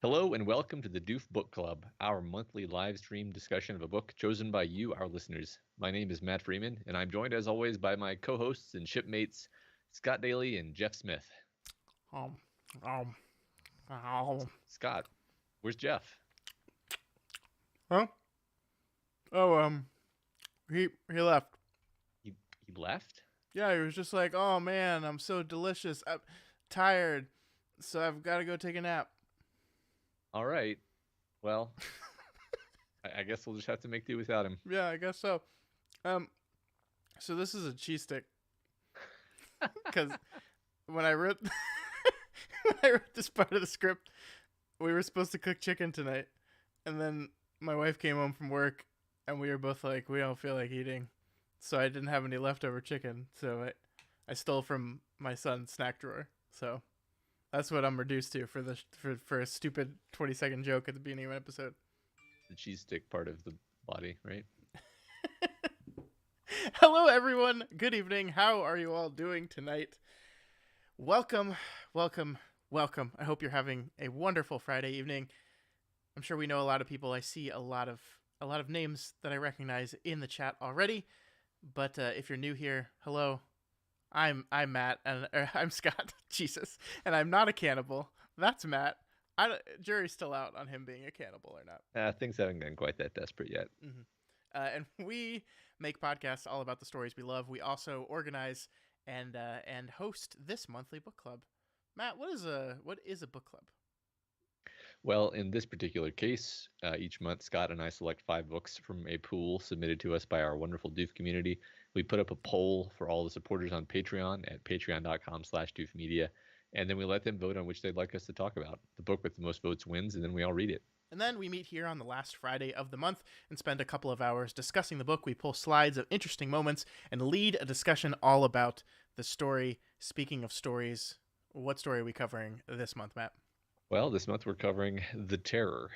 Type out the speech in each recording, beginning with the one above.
Hello and welcome to the Doof Book Club, our monthly live stream discussion of a book chosen by you, our listeners. My name is Matt Freeman, and I'm joined as always by my co-hosts and shipmates, Scott Daly and Jeff Smith. Um, um, um, Scott, where's Jeff? huh? Oh, he left. He left? Yeah, he was just like, oh man, I'm so delicious. I'm tired, so I've got to go take a nap. All right. Well, I guess we'll just have to make do without him. Yeah, I guess so. Um, so this is a cheese stick because when I wrote when I wrote this part of the script, we were supposed to cook chicken tonight, and then my wife came home from work, and we were both like, we don't feel like eating, so I didn't have any leftover chicken, so I stole from my son's snack drawer. So that's what I'm reduced to for a stupid 20-second joke at the beginning of an episode. The cheese stick part of the body, right? Hello, everyone. Good evening. How are you all doing tonight? Welcome, welcome, welcome. I hope you're having a wonderful Friday evening. I'm sure we know a lot of people. I see a lot of names that I recognize in the chat already. But if you're new here, hello. I'm Matt and I'm Scott. Jesus, and I'm not a cannibal. That's Matt. Jury's still out on him being a cannibal or not. Things haven't gotten quite that desperate yet. Mm-hmm. And we make podcasts all about the stories we love. We also organize and host this monthly book club. Matt, what is a book club? Well, in this particular case, each month Scott and I select 5 books from a pool submitted to us by our wonderful Doof community. We put up a poll for all the supporters on Patreon at patreon.com/doofmedia, and then we let them vote on which they'd like us to talk about. The book with the most votes wins, and then we all read it. And then we meet here on the last Friday of the month and spend a couple of hours discussing the book. We pull slides of interesting moments and lead a discussion all about the story. Speaking of stories, what story are we covering this month, Matt? Well, this month we're covering The Terror,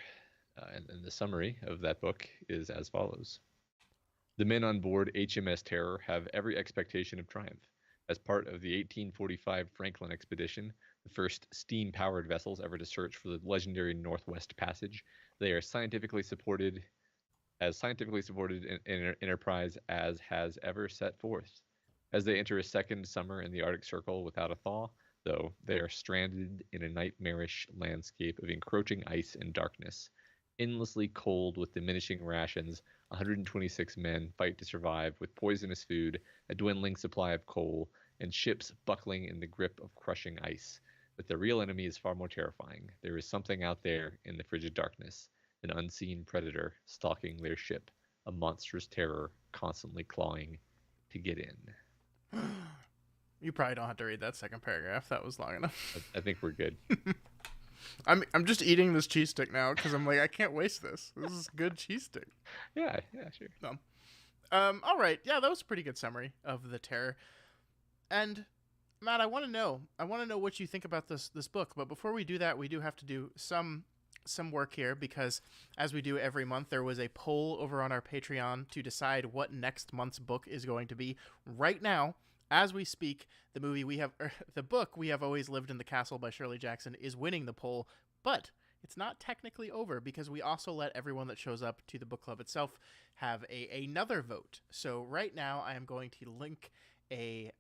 and the summary of that book is as follows. The men on board HMS Terror have every expectation of triumph. As part of the 1845 Franklin expedition, the first steam-powered vessels ever to search for the legendary Northwest Passage, they are scientifically supported enterprise as has ever set forth. As they enter a second summer in the Arctic Circle without a thaw, though, they are stranded in a nightmarish landscape of encroaching ice and darkness. Endlessly cold with diminishing rations, 126 men fight to survive with poisonous food, a dwindling supply of coal, and ships buckling in the grip of crushing ice. But the real enemy is far more terrifying. There is something out there in the frigid darkness, an unseen predator stalking their ship, a monstrous terror constantly clawing to get in. You probably don't have to read that second paragraph. That was long enough. I think we're good. I'm just eating this cheese stick now because I'm like, I can't waste this. This is good cheese stick. Yeah, sure. No. All right. Yeah, that was a pretty good summary of The Terror. And Matt, I want to know what you think about this book. But before we do that, we do have to do some work here because, as we do every month, there was a poll over on our Patreon to decide what next month's book is going to be. Right now, as we speak, the book We Have Always Lived in the Castle by Shirley Jackson is winning the poll, but it's not technically over because we also let everyone that shows up to the book club itself have another vote. So right now, I am going to link a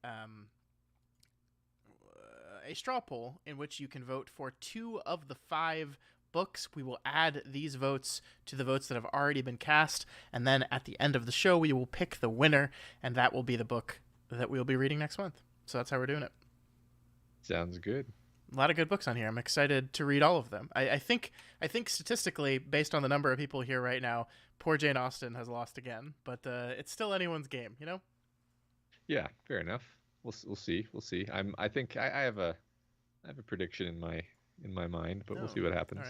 straw poll in which you can vote for 2 of the 5 books. We will add these votes to the votes that have already been cast, and then at the end of the show, we will pick the winner, and that will be the book that we'll be reading next month. So that's how we're doing it. Sounds good. A lot of good books on here. I'm excited to read all of them. I think statistically, based on the number of people here right now, poor Jane Austen has lost again, but it's still anyone's game, you know? Yeah, fair enough. We'll see. I think I have a prediction in my mind, but we'll see what happens.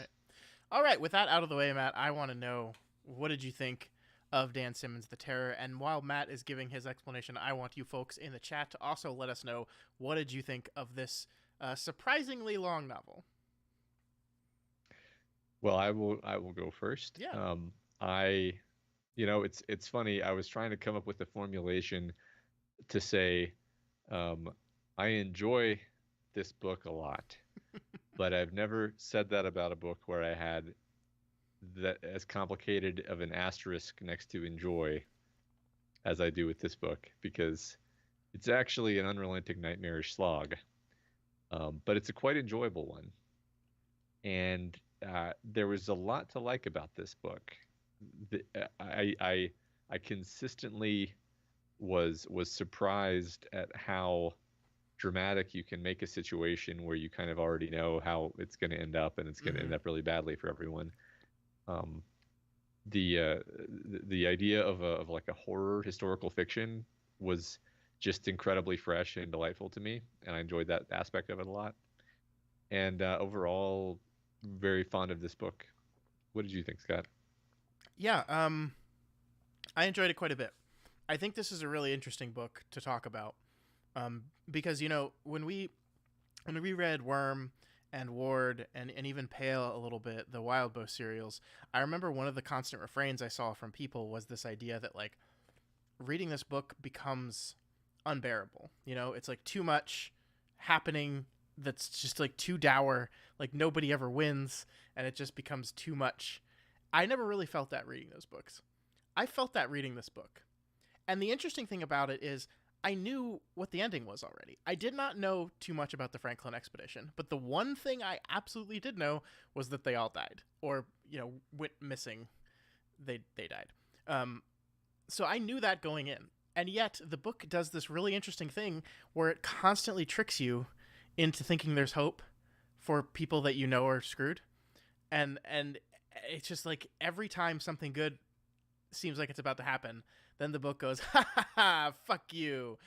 All right. With that out of the way, Matt, I want to know, what did you think of Dan Simmons' The Terror? And while Matt is giving his explanation, I want you folks in the chat to also let us know, what did you think of this surprisingly long novel? Well, I will go first. Yeah. It's funny. I was trying to come up with a formulation to say, I enjoy this book a lot, but I've never said that about a book where I had that as complicated of an asterisk next to enjoy as I do with this book, because it's actually an unrelenting nightmarish slog, but it's a quite enjoyable one. And there was a lot to like about this book. The, I consistently was surprised at how dramatic you can make a situation where you kind of already know how it's going to end up, and it's going to Mm-hmm. end up really badly for everyone. Um, the idea of like a horror historical fiction was just incredibly fresh and delightful to me, and I enjoyed that aspect of it a lot. And overall, very fond of this book. What did you think, Scott? Yeah, I enjoyed it quite a bit. I think this is a really interesting book to talk about, because when we read Worm and Ward and even Pale a little bit, the Wild Bow serials, I remember one of the constant refrains I saw from people was this idea that like reading this book becomes unbearable. It's like too much happening that's just like too dour, like nobody ever wins, and it just becomes too much. I never really felt that reading those books. I felt that reading this book. And the interesting thing about it is I knew what the ending was already. I did not know too much about the Franklin expedition, but the one thing I absolutely did know was that they all died or, went missing. They died. Um, so I knew that going in. And yet the book does this really interesting thing where it constantly tricks you into thinking there's hope for people that you know are screwed. And it's just like every time something good seems like it's about to happen, then the book goes, ha ha ha, fuck you.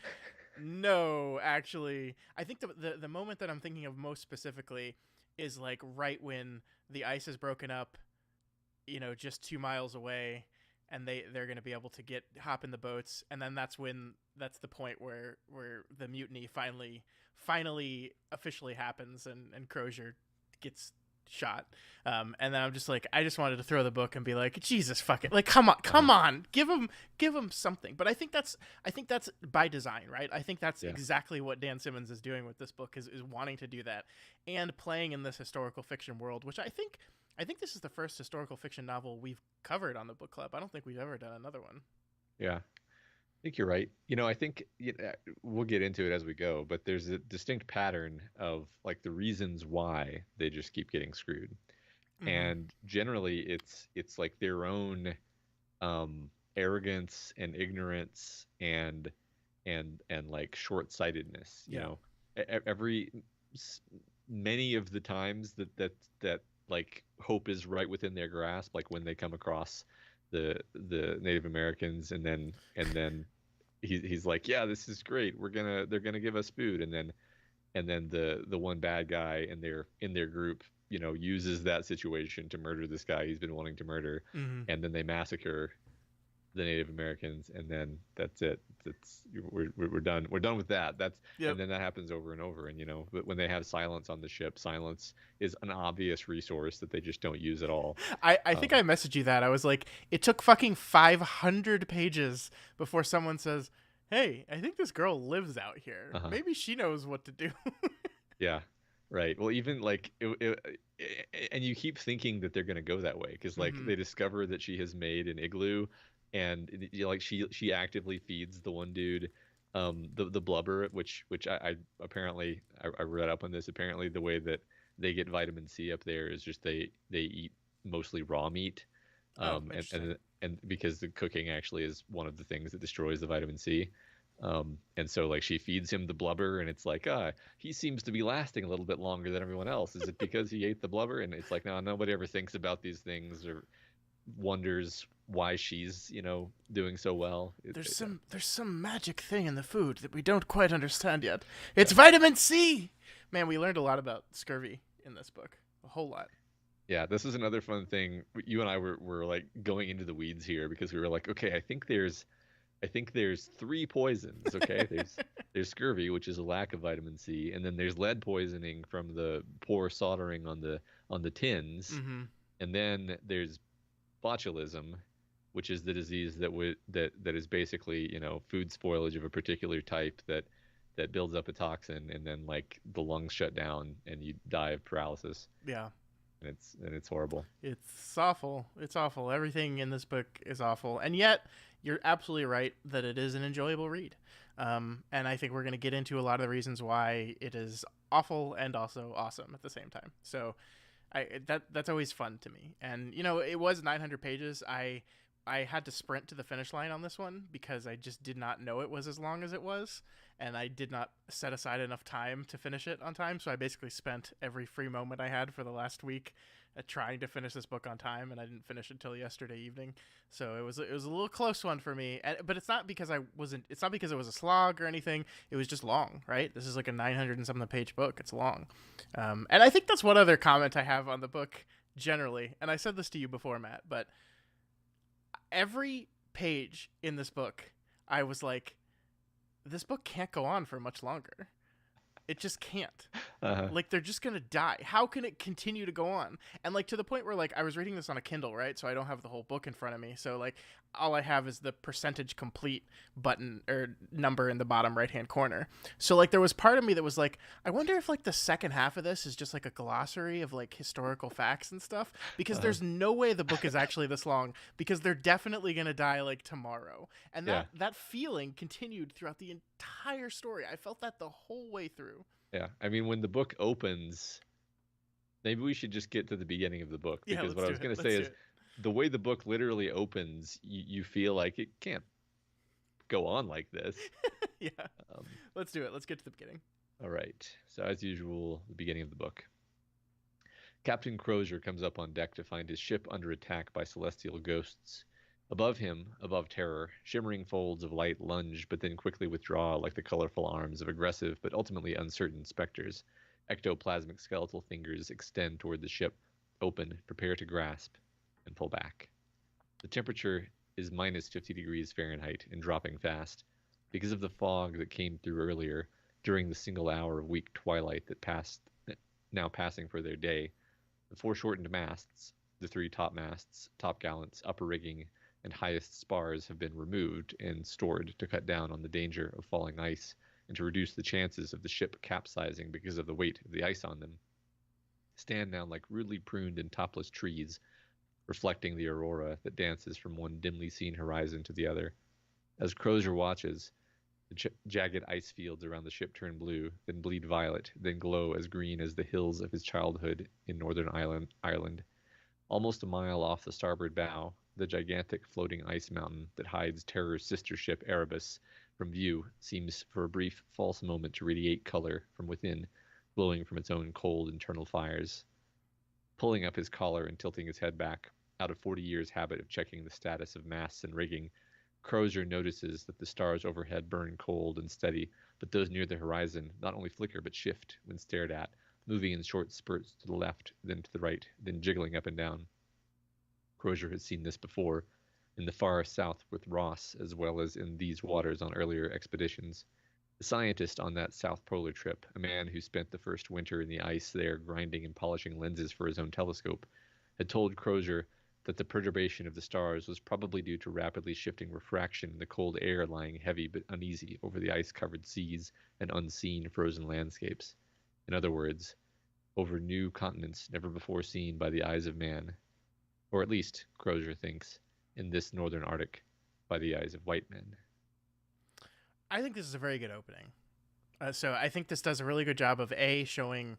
No, actually, I think the moment that I'm thinking of most specifically is like right when the ice is broken up, just 2 miles away, and they're going to be able to hop in the boats, and then that's the point where the mutiny finally officially happens, and Crozier gets shot. And then I'm just like, I just wanted to throw the book and be like, Jesus fucking, like, come Uh-huh. on, give him something. But I think that's by design, right? I think that's Yeah. exactly what Dan Simmons is doing with this book, is wanting to do that and playing in this historical fiction world, which I think this is the first historical fiction novel we've covered on the book club. I don't think we've ever done another one. Yeah. I think you're right. I think we'll get into it as we go, but there's a distinct pattern of like the reasons why they just keep getting screwed. Mm-hmm. And generally it's like their own arrogance and ignorance and like short-sightedness, Yeah. every s- many of the times that like hope is right within their grasp, like when they come across the Native Americans, and then he's like, yeah, this is great, they're gonna give us food, and then the one bad guy in their group, uses that situation to murder this guy he's been wanting to murder, Mm-hmm. and then they massacre the Native Americans, and then that's it. We're done. We're done with that. Yep. And then that happens over and over. And but when they have silence on the ship, silence is an obvious resource that they just don't use at all. I think Um, I messaged you that. I was like, it took fucking 500 pages before someone says, hey, I think this girl lives out here. uh-huh. Maybe she knows what to do. Yeah. Right. Well, even like and you keep thinking that they're going to go that way because like Mm-hmm. they discover that she has made an igloo, and like she actively feeds the one dude the blubber, which I apparently I read up on this. Apparently the way that they get vitamin C up there is just they eat mostly raw meat, Oh, and interesting. because the cooking actually is one of the things that destroys the vitamin C. And so like she feeds him the blubber, and it's like, he seems to be lasting a little bit longer than everyone else. Is it because he ate the blubber? And it's like, no, nobody ever thinks about these things or wonders why she's, doing so well. There's some magic thing in the food that we don't quite understand yet. It's vitamin C. Man, we learned a lot about scurvy in this book. A whole lot. Yeah, this is another fun thing. You and I were like going into the weeds here because we were like, okay, I think there's three poisons. Okay, there's scurvy, which is a lack of vitamin C, and then there's lead poisoning from the poor soldering on the tins, Mm-hmm. and then there's botulism, which is the disease that is basically food spoilage of a particular type that that builds up a toxin, and then like the lungs shut down and you die of paralysis, Yeah. and it's horrible. It's awful. It's awful. Everything in this book is awful. And yet, you're absolutely right that it is an enjoyable read. And I think we're going to get into a lot of the reasons why it is awful and also awesome at the same time. So that's always fun to me. And it was 900 pages. I had to sprint to the finish line on this one because I just did not know it was as long as it was, and I did not set aside enough time to finish it on time. So I basically spent every free moment I had for the last week trying to finish this book on time, and I didn't finish it until yesterday evening. So it was a little close one for me. But it's not because it's not because it was a slog or anything. It was just long, right? This is like a 900 and something page book. It's long, and I think that's one other comment I have on the book generally. And I said this to you before, Matt, but every page in this book, I was like, this book can't go on for much longer. It just can't. Like, they're just gonna die. How can it continue to go on? And like, to the point where like I was reading this on a Kindle, right? So I don't have the whole book in front of me. So like, all I have is the percentage complete button or number in the bottom right hand corner. So like, there was part of me that was like, I wonder if like the second half of this is just like a glossary of like historical facts and stuff, because there's no way the book is actually this long, because they're definitely gonna die like tomorrow. And that feeling continued throughout the entire story. I felt that the whole way through. Yeah, I mean, when the book opens, maybe we should just get to the beginning of the book, Yeah, because what I was going to say is the way the book literally opens, you feel like it can't go on like this. Yeah. Let's do it. Let's get to the beginning. All right. So as usual, the beginning of the book. Captain Crozier comes up on deck to find his ship under attack by celestial ghosts. Above him, above terror, shimmering folds of light lunge but then quickly withdraw like the colorful arms of aggressive but ultimately uncertain specters. Ectoplasmic skeletal fingers extend toward the ship, open, prepare to grasp, and pull back. The temperature is minus 50 degrees Fahrenheit and dropping fast. Because of the fog that came through earlier, during the single hour of weak twilight that now passing for their day, the foreshortened masts, the three topmasts, topgallants, upper rigging, and highest spars have been removed and stored to cut down on the danger of falling ice and to reduce the chances of the ship capsizing because of the weight of the ice on them. Stand now like rudely pruned and topless trees, reflecting the aurora that dances from one dimly seen horizon to the other. As Crozier watches, the jagged ice fields around the ship turn blue, then bleed violet, then glow as green as the hills of his childhood in Northern Ireland. Almost a mile off the starboard bow, the gigantic floating ice mountain that hides Terror's sister ship Erebus from view seems for a brief false moment to radiate color from within, glowing from its own cold internal fires. Pulling up his collar and tilting his head back, out of 40 years' habit of checking the status of masts and rigging, Crozier notices that the stars overhead burn cold and steady, but those near the horizon not only flicker but shift when stared at, moving in short spurts to the left, then to the right, then jiggling up and down. Crozier has seen this before, in the far south with Ross, as well as in these waters on earlier expeditions. The scientist on that South Polar trip, a man who spent the first winter in the ice there grinding and polishing lenses for his own telescope, had told Crozier that the perturbation of the stars was probably due to rapidly shifting refraction in the cold air lying heavy but uneasy over the ice-covered seas and unseen frozen landscapes. In other words, over new continents never before seen by the eyes of man, or at least, Crozier thinks, in this northern Arctic, by the eyes of white men. I think this is a very good opening. So I think this does a really good job of showing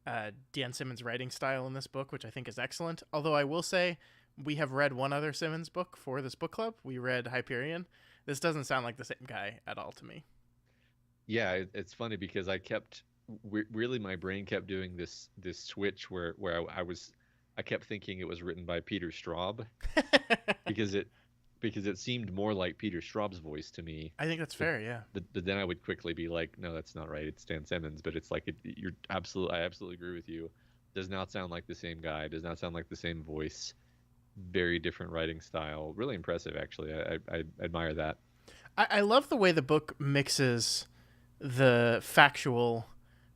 Dan Simmons' writing style in this book, which I think is excellent. Although I will say, we have read one other Simmons book for this book club. We read Hyperion. This doesn't sound like the same guy at all to me. Yeah, it's funny because I kept really my brain kept doing this switch where I kept thinking it was written by Peter Straub because it seemed more like Peter Straub's voice to me. I think that's fair, yeah. But then I would quickly be like, no, that's not right. It's Dan Simmons. But it's like I absolutely agree with you. Does not sound like the same guy. Does not sound like the same voice. Very different writing style. Really impressive, actually. I admire that. I love the way the book mixes the factual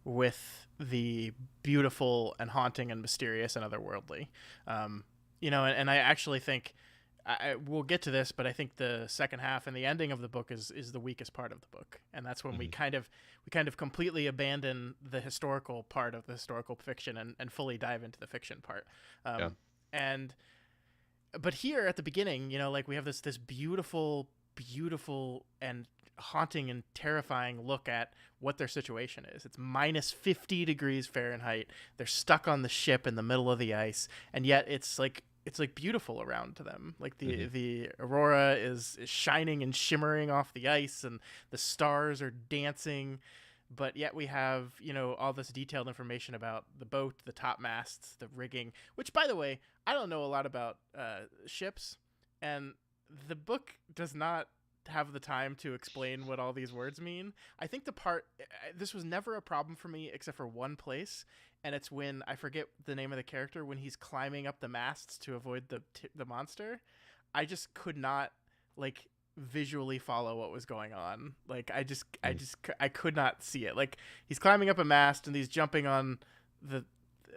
with the beautiful and haunting and mysterious and otherworldly. And I actually think we'll get to this, but I think the second half and the ending of the book is the weakest part of the book, and that's when we kind of completely abandon the historical part of the historical fiction and fully dive into the fiction part. Yeah. And but here at the beginning, like we have this beautiful, beautiful and haunting and terrifying look at what their situation is. It's minus 50 degrees Fahrenheit. They're stuck on the ship in the middle of the ice, and yet it's like beautiful around to them. Like the aurora is shining and shimmering off the ice, and the stars are dancing. But yet we have, all this detailed information about the boat, the topmasts, the rigging, which, by the way, I don't know a lot about ships, and the book does not have the time to explain what all these words mean. I think this was never a problem for me except for one place, and it's when, I forget the name of the character, when he's climbing up the masts to avoid the monster. I just could not, visually follow what was going on. I could not see it. Like, he's climbing up a mast and he's jumping on the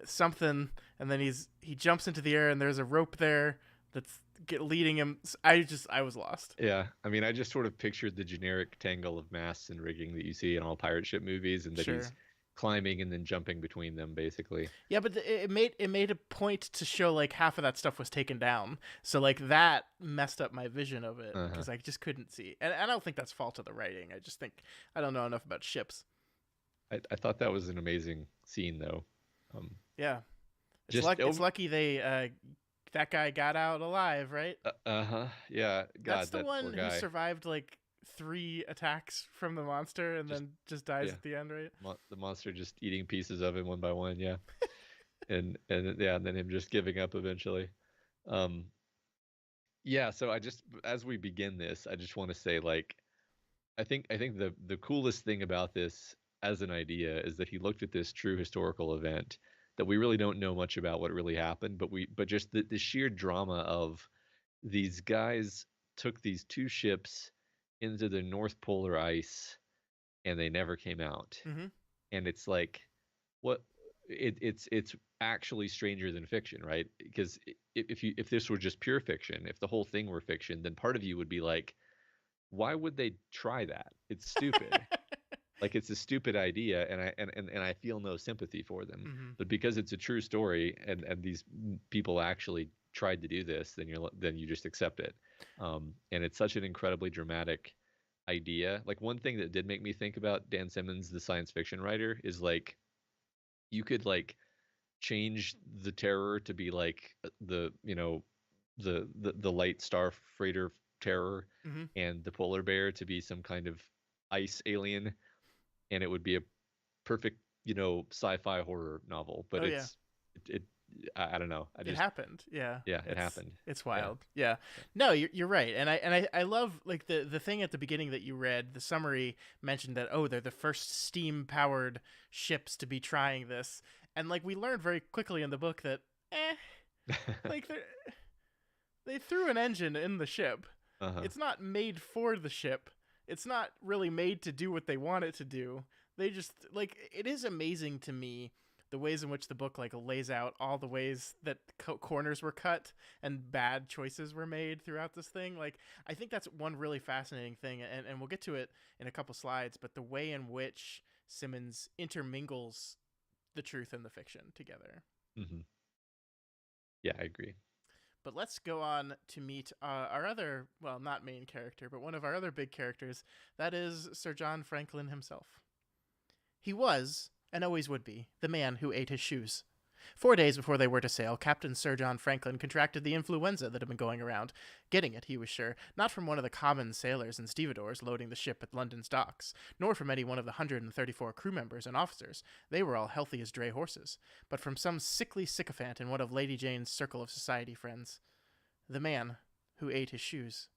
something, and then he jumps into the air and there's a rope there that's leading him. I was lost. Yeah, I mean, I just sort of pictured the generic tangle of masts and rigging that you see in all pirate ship movies, and that he's climbing and then jumping between them, basically. Yeah, but it made a point to show half of that stuff was taken down, so that messed up my vision of it, because I just couldn't see. And I don't think that's fault of the writing. I just think I don't know enough about ships. I thought that was an amazing scene, though. Yeah, it's lucky they that guy got out alive, right? Yeah, God, that's the one who survived 3 attacks from the monster and then just dies at the end, right? The monster just eating pieces of him one by one, yeah. and then him just giving up eventually. So as we begin this, I just want to say, I think the coolest thing about this as an idea is that he looked at this true historical event that we really don't know much about what really happened, but just the sheer drama of these guys took these 2 ships into the North Polar ice and they never came out. And it's it's actually stranger than fiction, right? Because if this were just pure fiction, if the whole thing were fiction, then part of you would be like, why would they try that? It's stupid. It's a stupid idea, and I feel no sympathy for them. But because it's a true story, and these people actually tried to do this, then you just accept it. And it's such an incredibly dramatic idea. One thing that did make me think about Dan Simmons, the science fiction writer, is you could change the Terror to be the light star freighter Terror, and the polar bear to be some kind of ice alien, and it would be a perfect sci-fi horror novel. But I don't know. It happened. Yeah, it happened. It's wild. Yeah. No, you're right. And I love the thing at the beginning that you read. The summary mentioned that, they're the first steam powered ships to be trying this, and we learned very quickly in the book that they threw an engine in the ship. It's not made for the ship. It's not really made to do what they want it to do. They just it is amazing to me the ways in which the book lays out all the ways that corners were cut and bad choices were made throughout this thing. I think that's one really fascinating thing, and we'll get to it in a couple slides, but the way in which Simmons intermingles the truth and the fiction together. Yeah, I agree. But let's go on to meet our other, well, not main character, but one of our other big characters. That is Sir John Franklin himself. He was, and always would be, the man who ate his shoes. 4 days before they were to sail, Captain Sir John Franklin contracted the influenza that had been going around. Getting it, he was sure, not from one of the common sailors and stevedores loading the ship at London's docks, nor from any one of the 134 crew members and officers. They were all healthy as dray horses, but from some sickly sycophant in one of Lady Jane's circle of society friends. The man who ate his shoes.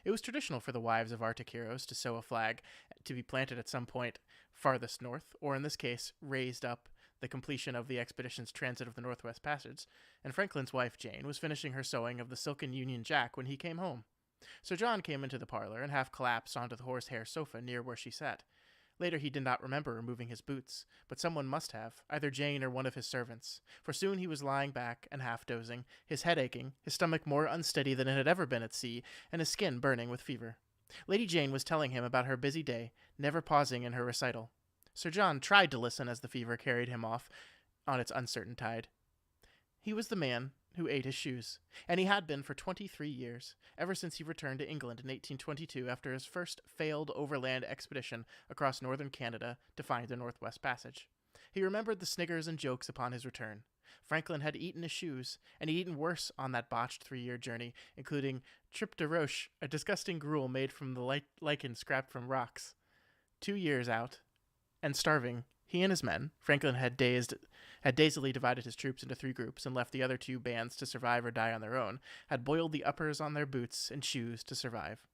It was traditional for the wives of Arctic heroes to sew a flag to be planted at some point farthest north, or in this case, raised up the completion of the expedition's transit of the Northwest Passage, and Franklin's wife, Jane, was finishing her sewing of the silken Union Jack when he came home. Sir John came into the parlor and half collapsed onto the horsehair sofa near where she sat. Later he did not remember removing his boots, but someone must have, either Jane or one of his servants, for soon he was lying back and half dozing, his head aching, his stomach more unsteady than it had ever been at sea, and his skin burning with fever. Lady Jane was telling him about her busy day, never pausing in her recital. Sir John tried to listen as the fever carried him off on its uncertain tide. He was the man who ate his shoes, and he had been for 23 years, ever since he returned to England in 1822 after his first failed overland expedition across northern Canada to find the Northwest Passage. He remembered the sniggers and jokes upon his return. Franklin had eaten his shoes, and he'd eaten worse on that botched 3-year journey, including tripe de roche, a disgusting gruel made from the lichen scrapped from rocks. 2 years out, and starving, he and his men, Franklin had dazedly divided his troops into 3 groups and left the other 2 bands to survive or die on their own, had boiled the uppers on their boots and shoes to survive.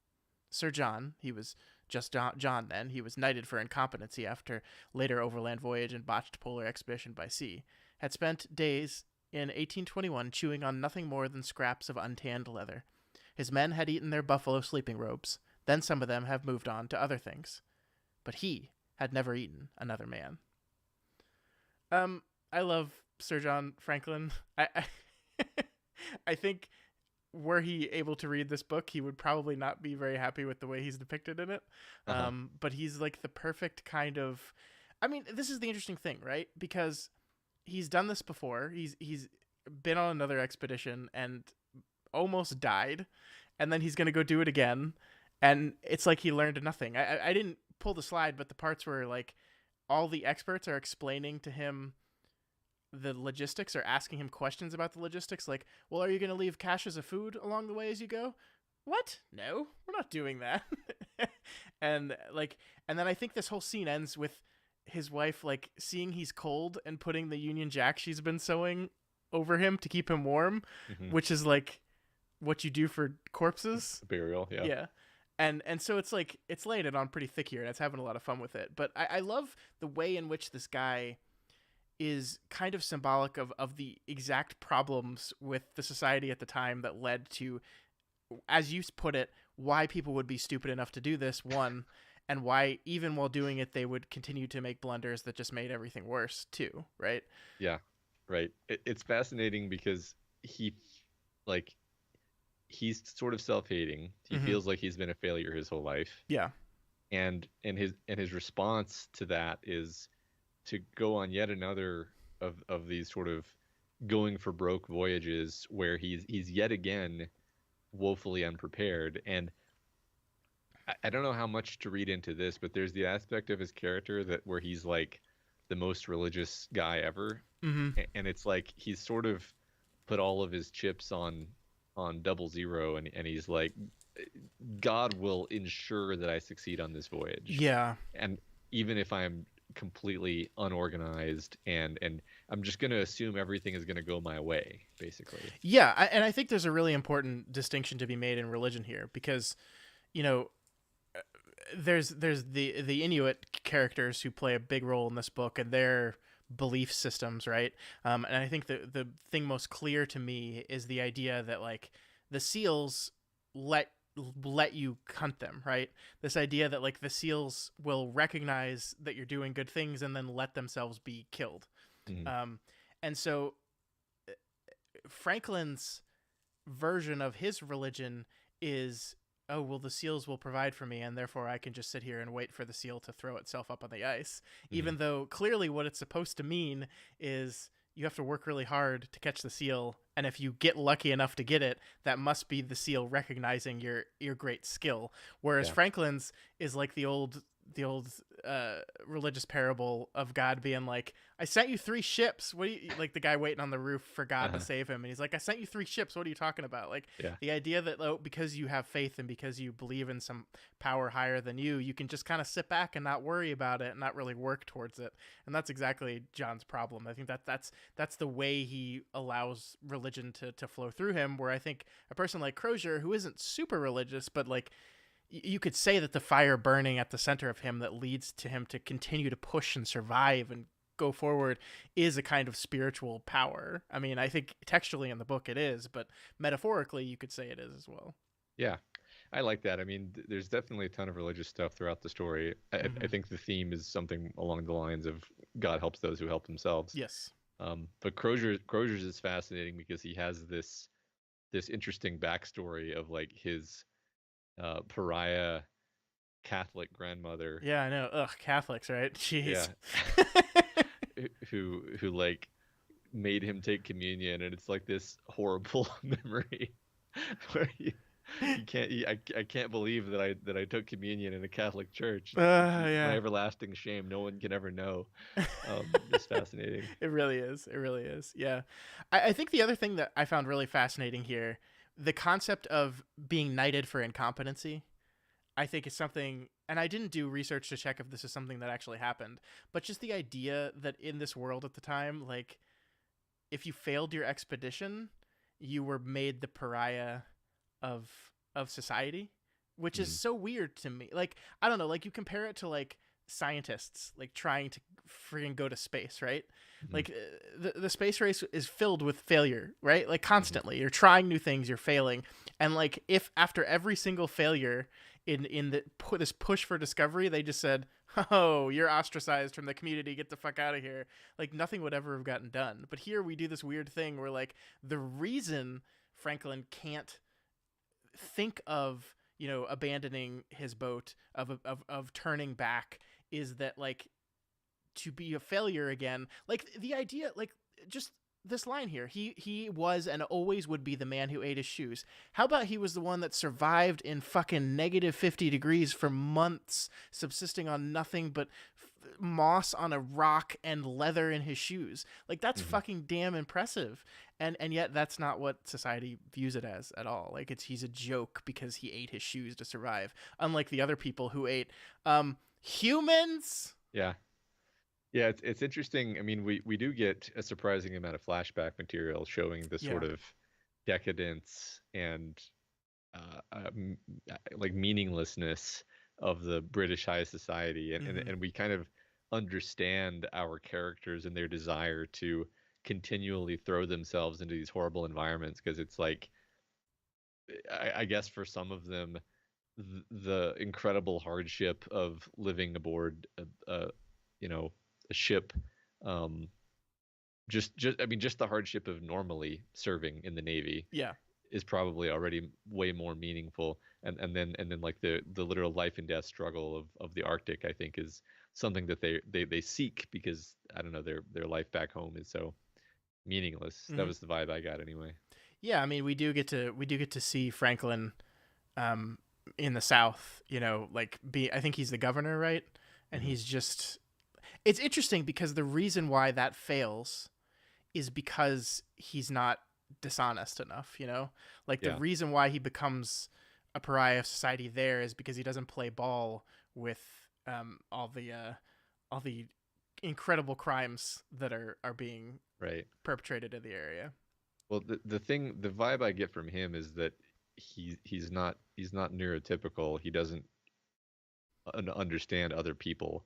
Sir John, he was just John then, he was knighted for incompetency after later overland voyage and botched polar expedition by sea, had spent days in 1821 chewing on nothing more than scraps of untanned leather. His men had eaten their buffalo sleeping robes, then some of them have moved on to other things. But he had never eaten another man. I love Sir John Franklin. I think were he able to read this book, he would probably not be very happy with the way he's depicted in it. But he's like the perfect kind of, I mean, this is the interesting thing, right? Because he's done this before. He's been on another expedition and almost died, and then he's going to go do it again. And it's like he learned nothing. I didn't pull the slide, but the parts where like all the experts are explaining to him the logistics, or asking him questions about the logistics, like, well, are you going to leave caches of food along the way as you go? What? No, we're not doing that. and then I think this whole scene ends with his wife like seeing he's cold and putting the Union Jack she's been sewing over him to keep him warm, which is like what you do for corpses. Burial, yeah. Yeah. And so it's like, it's laying it on pretty thick here, and it's having a lot of fun with it. But I love the way in which this guy is kind of symbolic of the exact problems with the society at the time that led to, as you put it, why people would be stupid enough to do this, one, and why even while doing it, they would continue to make blunders that just made everything worse too, right? Yeah, right. It's fascinating because he's sort of self-hating. He feels like he's been a failure his whole life. Yeah. And his response to that is to go on yet another of these sort of going for broke voyages where he's yet again woefully unprepared. And I don't know how much to read into this, but there's the aspect of his character that where he's like the most religious guy ever. And it's like he's sort of put all of his chips on 00, and he's like, God will ensure that I succeed on this voyage. Yeah. And even if I'm completely unorganized and I'm just going to assume everything is going to go my way, basically. Yeah. And I think there's a really important distinction to be made in religion here, because, you know, there's the Inuit characters who play a big role in this book and their belief systems, right? And I think the thing most clear to me is the idea that like the seals let you hunt them, right? This idea that like the seals will recognize that you're doing good things and then let themselves be killed. And so Franklin's version of his religion is, oh, well, the seals will provide for me, and therefore I can just sit here and wait for the seal to throw itself up on the ice. Even though clearly what it's supposed to mean is you have to work really hard to catch the seal, and if you get lucky enough to get it, that must be the seal recognizing your great skill. Whereas Franklin's is like the old religious parable of God being like, I sent you 3 ships. What do you, like the guy waiting on the roof for God to save him, and he's like, I sent you 3 ships. What are you talking about? Like the idea that because you have faith and because you believe in some power higher than you can just kind of sit back and not worry about it and not really work towards it. And that's exactly John's problem. I think that's the way he allows religion to flow through him, where I think a person like Crozier, who isn't super religious, but like you could say that the fire burning at the center of him that leads to him to continue to push and survive and go forward is a kind of spiritual power. I mean, I think textually in the book it is, but metaphorically you could say it is as well. Yeah. I like that. I mean, there's definitely a ton of religious stuff throughout the story. I Hmm. think the theme is something along the lines of God helps those who help themselves. Yes. But Crozier's is fascinating because he has this interesting backstory of like his pariah Catholic grandmother, Yeah, I know. Ugh, Catholics, right? yeah, Jeez. who like made him take communion, and it's like this horrible memory where you can't I can't believe that I took communion in a Catholic church. It's my Yeah. everlasting shame. No one can ever know. It's fascinating. It really is. It really is. Yeah. I think the other thing that I found really fascinating here, the concept of being knighted for incompetency, I think is something, and I didn't do research to check if this is something that actually happened, but just the idea that in this world at the time, like, if you failed your expedition, you were made the pariah of society, which is Mm, so weird to me. Like, I don't know, like you compare it to like scientists like trying to freaking go to space, right? mm, Like the space race is filled with failure, right? Like mm, constantly. You're trying new things, you're failing. And like if after every single failure in this push for discovery, they just said, "Oh, you're ostracized from the community. Get the fuck out of here." Like nothing would ever have gotten done. But here we do this weird thing where like the reason Franklin can't think of abandoning his boat of turning back is that like to be a failure again, like the idea, like just this line here, he was and always would be the man who ate his shoes. How about he was the one that survived in fucking negative 50 degrees for months, subsisting on nothing but moss on a rock and leather in his shoes? Like that's mhm. fucking damn impressive. And yet that's not what society views it as at all. Like he's a joke because he ate his shoes to survive, unlike the other people who ate humans. Yeah. Yeah, it's interesting. I mean, we do get a surprising amount of flashback material showing the Yeah. sort of decadence and uh, um, like meaninglessness of the British high society, Mm-hmm. and we kind of understand our characters and their desire to continually throw themselves into these horrible environments because it's like I guess for some of them the incredible hardship of living aboard you know a ship, um, just I mean just the hardship of normally serving in the Navy Yeah. is probably already way more meaningful, and then like the literal life and death struggle of the Arctic I think is something that they seek because I don't know their life back home is so meaningless. That Mm-hmm. was the vibe I got anyway. Yeah. I mean, we do get to see Franklin, um, in the South. Like be. I think he's the governor, right? And Hmm. he's just. It's interesting because the reason why that fails is because he's not dishonest enough. Like the Yeah, reason why he becomes a pariah of society there is because he doesn't play ball with all the incredible crimes that are being right. perpetrated in the area. Well, the vibe I get from him is that he's not neurotypical. He doesn't understand other people.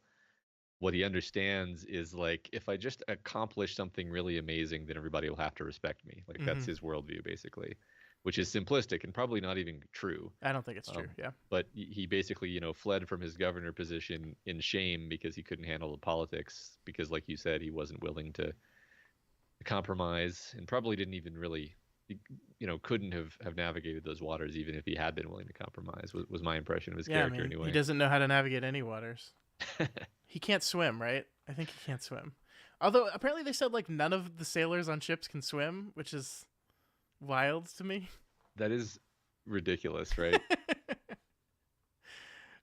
What he understands is like if I just accomplish something really amazing, then everybody will have to respect me. Like Mm-hmm. that's his worldview basically, which is simplistic and probably not even true. I don't think it's true. Um, Yeah. but he basically fled from his governor position in shame because he couldn't handle the politics because like you said he wasn't willing to compromise and probably didn't even really couldn't have navigated those waters even if he had been willing to compromise was my impression of his Yeah. I character mean, he anyway. doesn't know how to navigate any waters. He can't swim, right? I think he can't swim. Although apparently they said like none of the sailors on ships can swim, which is wild to me. That is ridiculous, right?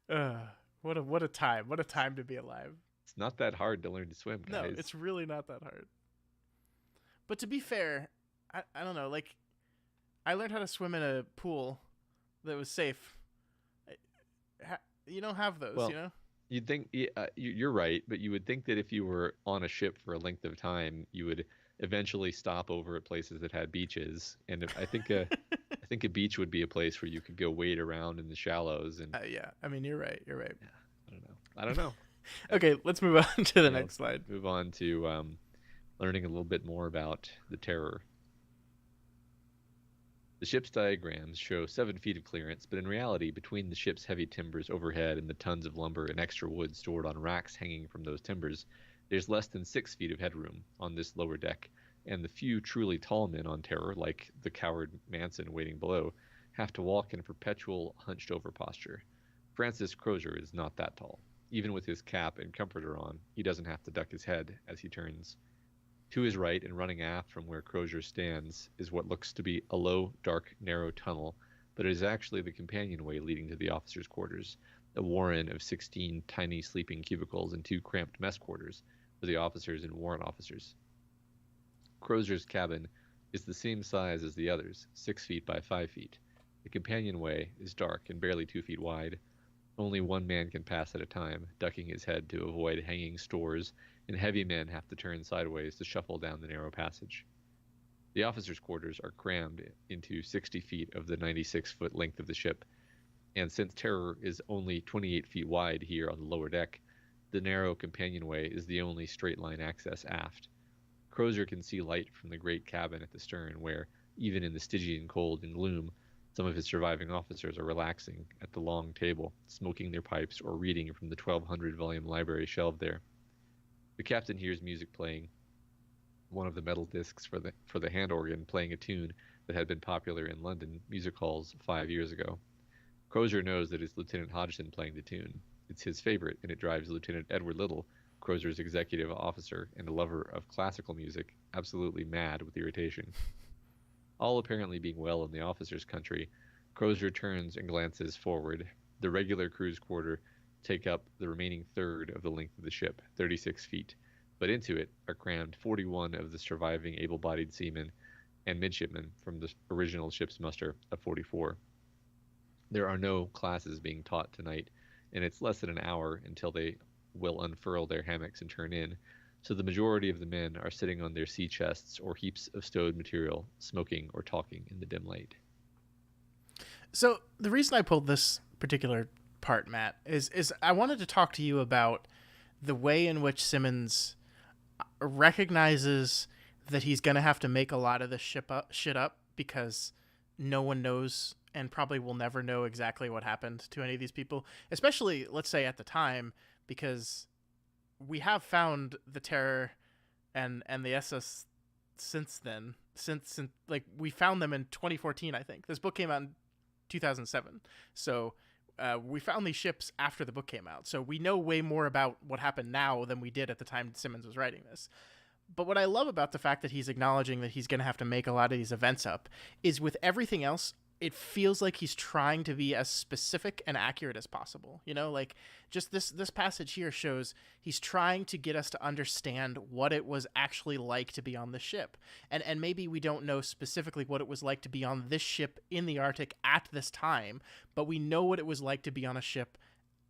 uh, what a time! What a time to be alive. It's not that hard to learn to swim, No, guys. it's really not that hard. But to be fair, I don't know. Like I learned how to swim in a pool that was safe. You don't have those, Well, you'd think you're right, but you would think that if you were on a ship for a length of time, you would eventually stop over at places that had beaches. And I think a beach would be a place where you could go wade around in the shallows. And Yeah. I mean, you're right. You're right. yeah, I don't know. I don't know. Okay, let's move on to the Yeah, next let's slide. move on to learning a little bit more about the terror. The ship's diagrams show 7 feet of clearance, but in reality, between the ship's heavy timbers overhead and the tons of lumber and extra wood stored on racks hanging from those timbers, there's less than 6 feet of headroom on this lower deck, and the few truly tall men on Terror, like the coward Manson waiting below, have to walk in perpetual hunched-over posture. Francis Crozier is not that tall. Even with his cap and comforter on, he doesn't have to duck his head as he turns. To his right and running aft from where Crozier stands is what looks to be a low, dark, narrow tunnel, but it is actually the companionway leading to the officers' quarters, a warren of 16 tiny sleeping cubicles and 2 cramped mess quarters for the officers and warrant officers. Crozier's cabin is the same size as the others, 6 feet by 5 feet. The companionway is dark and barely 2 feet wide. Only one man can pass at a time, ducking his head to avoid hanging stores, and heavy men have to turn sideways to shuffle down the narrow passage. The officers' quarters are crammed into 60 feet of the 96-foot length of the ship, and since Terror is only 28 feet wide here on the lower deck, the narrow companionway is the only straight-line access aft. Crozier can see light from the great cabin at the stern, where, even in the Stygian cold and gloom, some of his surviving officers are relaxing at the long table, smoking their pipes or reading from the 1,200-volume library shelved there. The captain hears music playing, one of the metal discs for the hand organ playing a tune that had been popular in London music halls 5 years ago. Crozier knows that it's Lieutenant Hodgson playing the tune. It's his favorite, and it drives Lieutenant Edward Little, Crozier's executive officer and a lover of classical music, absolutely mad with irritation. All apparently being well in the officers' country, Crozier turns and glances forward. The regular crew's quarter take up the remaining third of the length of the ship, 36 feet, but into it are crammed 41 of the surviving able-bodied seamen and midshipmen from the original ship's muster of 44. There are no classes being taught tonight, and it's less than an hour until they will unfurl their hammocks and turn in, so the majority of the men are sitting on their sea chests or heaps of stowed material, smoking or talking in the dim light. So the reason I pulled this particular part, Matt, is I wanted to talk to you about the way in which Simmons recognizes that he's going to have to make a lot of this shit up because no one knows and probably will never know exactly what happened to any of these people, especially, let's say, at the time, because we have found the Terror and the SS since then. Since like we found them in 2014, I think. This book came out in 2007. So we found these ships after the book came out. So we know way more about what happened now than we did at the time Simmons was writing this. But what I love about the fact that he's acknowledging that he's going to have to make a lot of these events up is with everything else, it feels like he's trying to be as specific and accurate as possible. You know, like just this passage here shows he's trying to get us to understand what it was actually like to be on the ship. And maybe we don't know specifically what it was like to be on this ship in the Arctic at this time, but we know what it was like to be on a ship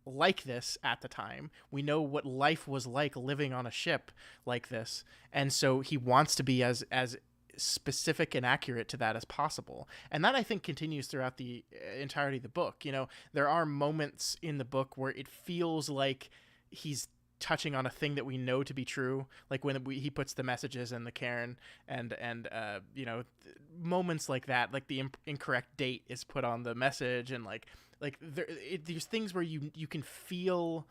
like this at the time. We know what life was like living on a ship like this. And so he wants to be as specific and accurate to that as possible. And that, I think, continues throughout the entirety of the book. You know, there are moments in the book where it feels like he's touching on a thing that we know to be true, like when he puts the messages in the cairn and you know, moments like that, like the incorrect date is put on the message, and like there's things where you can feel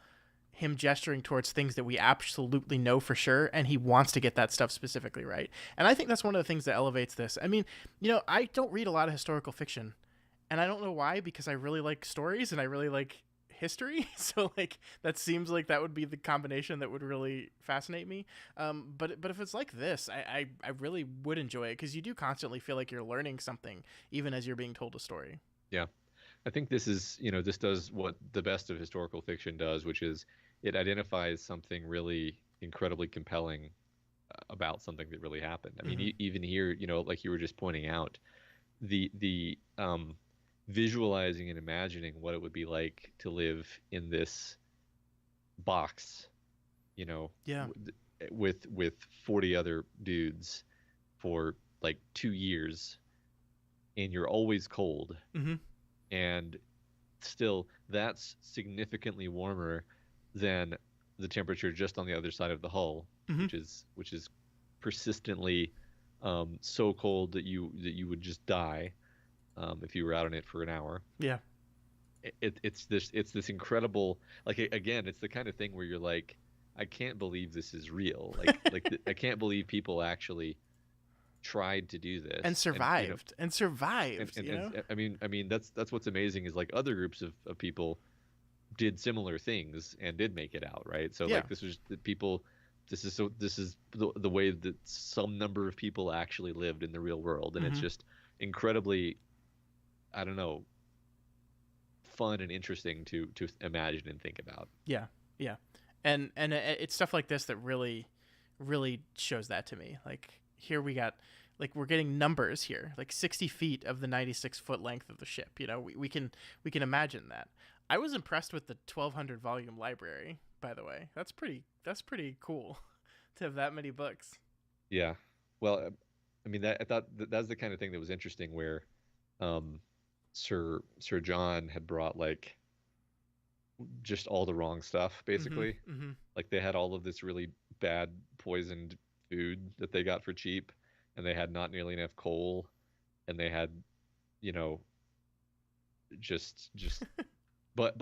him gesturing towards things that we absolutely know for sure, and he wants to get that stuff specifically right. And I think that's one of the things that elevates this. I mean, you know, I don't read a lot of historical fiction, and I don't know why, because I really like stories and I really like history. So like that seems like that would be the combination that would really fascinate me. But if it's like this, I really would enjoy it, because you do constantly feel like you're learning something even as you're being told a story. Yeah. I think this is, you know, this does what the best of historical fiction does, which is it identifies something really incredibly compelling about something that really happened. I mean, even here, you know, like you were just pointing out, the visualizing and imagining what it would be like to live in this box, you know, yeah, with 40 other dudes for like 2 years, and you're always cold. And still, that's significantly warmer than the temperature just on the other side of the hull, which is persistently so cold that you would just die. if you were out on it for an hour. Yeah. It's this incredible, like, again, it's the kind of thing where you're like, I can't believe this is real. I can't believe people actually tried to do And this, and survived. And survived, I mean that's what's amazing is like other groups of people did similar things and did make it out, right? So Yeah. like this was the people. This is the way that some number of people actually lived in the real world, and it's Hmm. just incredibly, I don't know, fun and interesting to imagine and think about. Yeah. Yeah. And it's stuff like this that really shows that to me. Like here we got like we're getting numbers here, like 60 feet of the 96-foot length of the ship. We can imagine that. I was impressed with the 1,200 volume library, by the way. That's pretty cool to have that many books. Yeah. Well, I mean, I thought that's the kind of thing that was interesting where um, Sir John had brought like just all the wrong stuff, Mm-hmm. basically. Mm-hmm. Like they had all of this really bad poisoned food that they got for cheap, and they had not nearly enough coal, and they had, you know, just but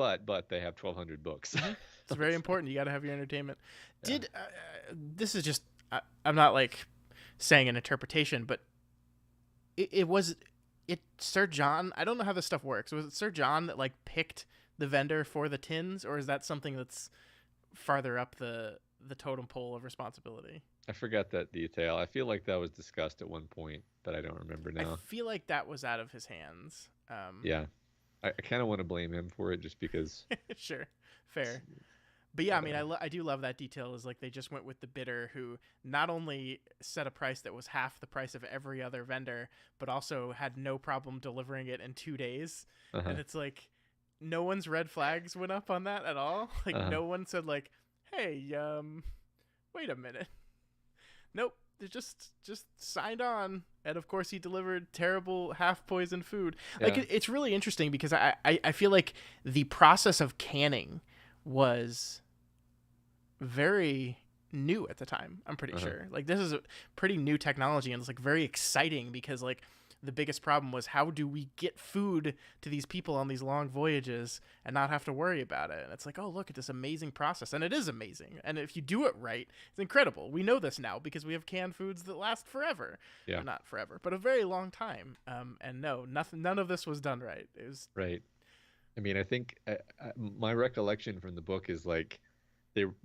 they have 1,200 books. Mm-hmm. It's very So, important. You got to have your entertainment. yeah. Did this is just I'm not like saying an interpretation, but it was it Sir John. I don't know how this stuff works. Was it Sir John that like picked the vendor for the tins, or is that something that's farther up the totem pole of responsibility? I forgot that detail. I feel like that was discussed at one point, but I don't remember I now. feel like that was out of his hands. Yeah. I kind of want to blame him for it just because. Sure, fair. But yeah, I But mean, I do love that detail. Is like they just went with the bidder who not only set a price that was half the price of every other vendor, but also had no problem delivering it in 2 days. uh-huh, And it's like no one's red flags went up on that at all. Like uh-huh. no one said like, "Hey, wait a minute." Nope, they just signed on. And of course, he delivered terrible half poisoned food. Like Yeah. it's really interesting because I feel like the process of canning was very new at the time. I'm pretty Uh-huh. sure. Like this is a pretty new technology, and it's like very exciting because like the biggest problem was how do we get food to these people on these long voyages and not have to worry about it. And it's like, oh, look at this amazing process, and it is amazing. And if you do it right, it's incredible. We know this now because we have canned foods that last forever. Yeah. Well, not forever, but a very long time. And no, nothing, none of this was done right. It was Right. I mean, I think my recollection from the book is like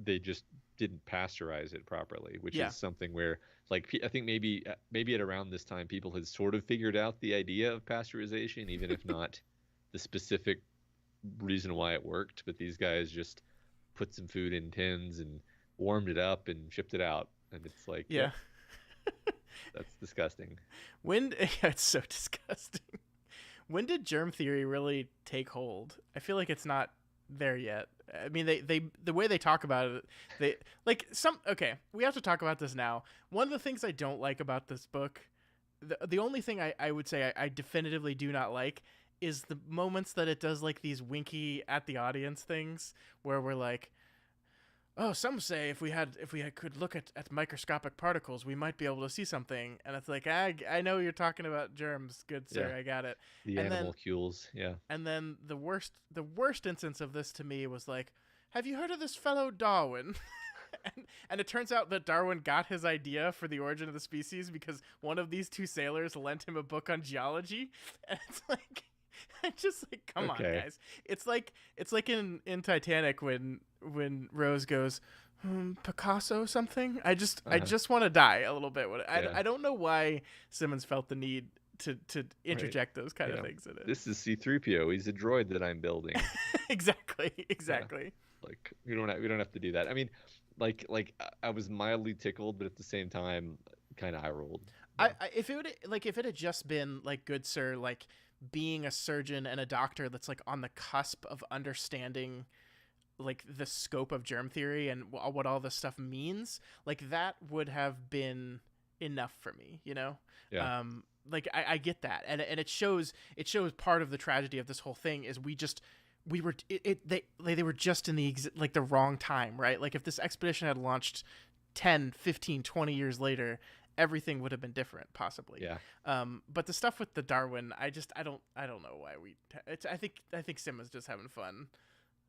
they just didn't pasteurize it properly, which yeah, is something where like I think maybe at around this time people had sort of figured out the idea of pasteurization, even if not the specific reason why it worked. But these guys just put some food in tins and warmed it up and shipped it out, and it's like, yeah. yep, that's disgusting. When yeah, it's so disgusting. When did germ theory really take hold? I feel like it's not there yet. I mean, they the way they talk about it, they like some. Okay, we have to talk about this now. One of the things I don't like about this book, the only thing I would say I definitively do not like is the moments that it does like these winky at the audience things where we're like, oh, some say if we could look at microscopic particles, we might be able to see something. And it's like, I know you're talking about germs, good sir, Yeah, I got it. the And then animalcules. Yeah. the worst instance of this to me was like, have you heard of this fellow Darwin? And it turns out that Darwin got his idea for the origin of the species because one of these two sailors lent him a book on geology. And it's like, I just like, come on, Okay. guys. It's like in Titanic when Rose goes, Picasso something. I Uh-huh. just want to die a little bit. Yeah. I don't know why Simmons felt the need to Right. interject those kind You of know, things in it. this is C-3PO. He's a droid that I'm building. Exactly, Yeah. exactly. Like we don't have to do that. I mean, I was mildly tickled, but at the same time, kind of eye rolled. Yeah. If it had just been like good sir like being a surgeon and a doctor that's like on the cusp of understanding like the scope of germ theory and what all this stuff means, like that would have been enough for me, you know. Yeah. Like I get that, and it shows part of the tragedy of this whole thing is we were they were just in like the wrong time, right? Like if this expedition had launched 10, 15, 20 years later, everything would have been different, possibly. Yeah. But the stuff with the Darwin, I don't know why I think Sim was just having fun.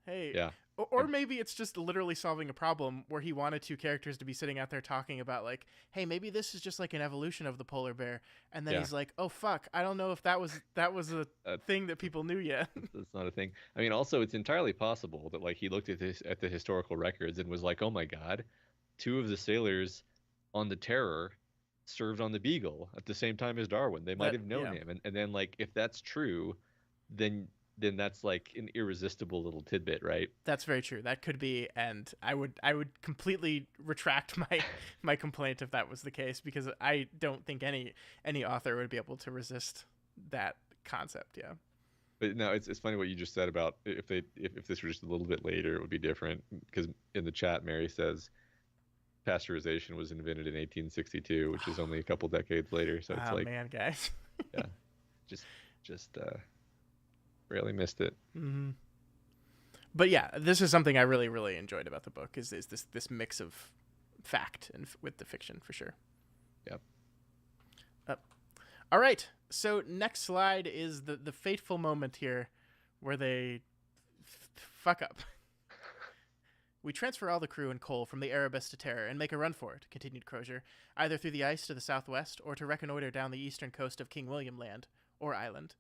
Hey, Yeah. or maybe it's just literally solving a problem where he wanted two characters to be sitting out there talking about like, hey, maybe this is just like an evolution of the polar bear, and then Yeah. he's like, oh fuck, I don't know if that was a Uh, thing that people knew yet. that's not a thing. I mean, also it's entirely possible that like he looked at this at the historical records and was like, "Oh my God, two of the sailors on the Terror served on the Beagle at the same time as Darwin. They might That have known yeah, him." And then like if that's true, then that's like an irresistible little tidbit, right? that's very true. That could be, and I would completely retract my complaint if that was the case, because I don't think any author would be able to resist that concept. Yeah. But no, it's funny what you just said about if this were just a little bit later, it would be different. Because in the chat, Mary says pasteurization was invented in 1862, which is only a couple decades later. So it's Oh like, man, guys. yeah, just just barely missed it. Hmm. But yeah, this is something I really enjoyed about the book is this mix of fact and with the fiction for sure. Yep. All right. So next slide is the fateful moment here where they fuck up. We transfer all the crew and coal from the Erebus to Terror and make a run for it, continued Crozier, either through the ice to the southwest or to reconnoiter down the eastern coast of King William Land, or Island.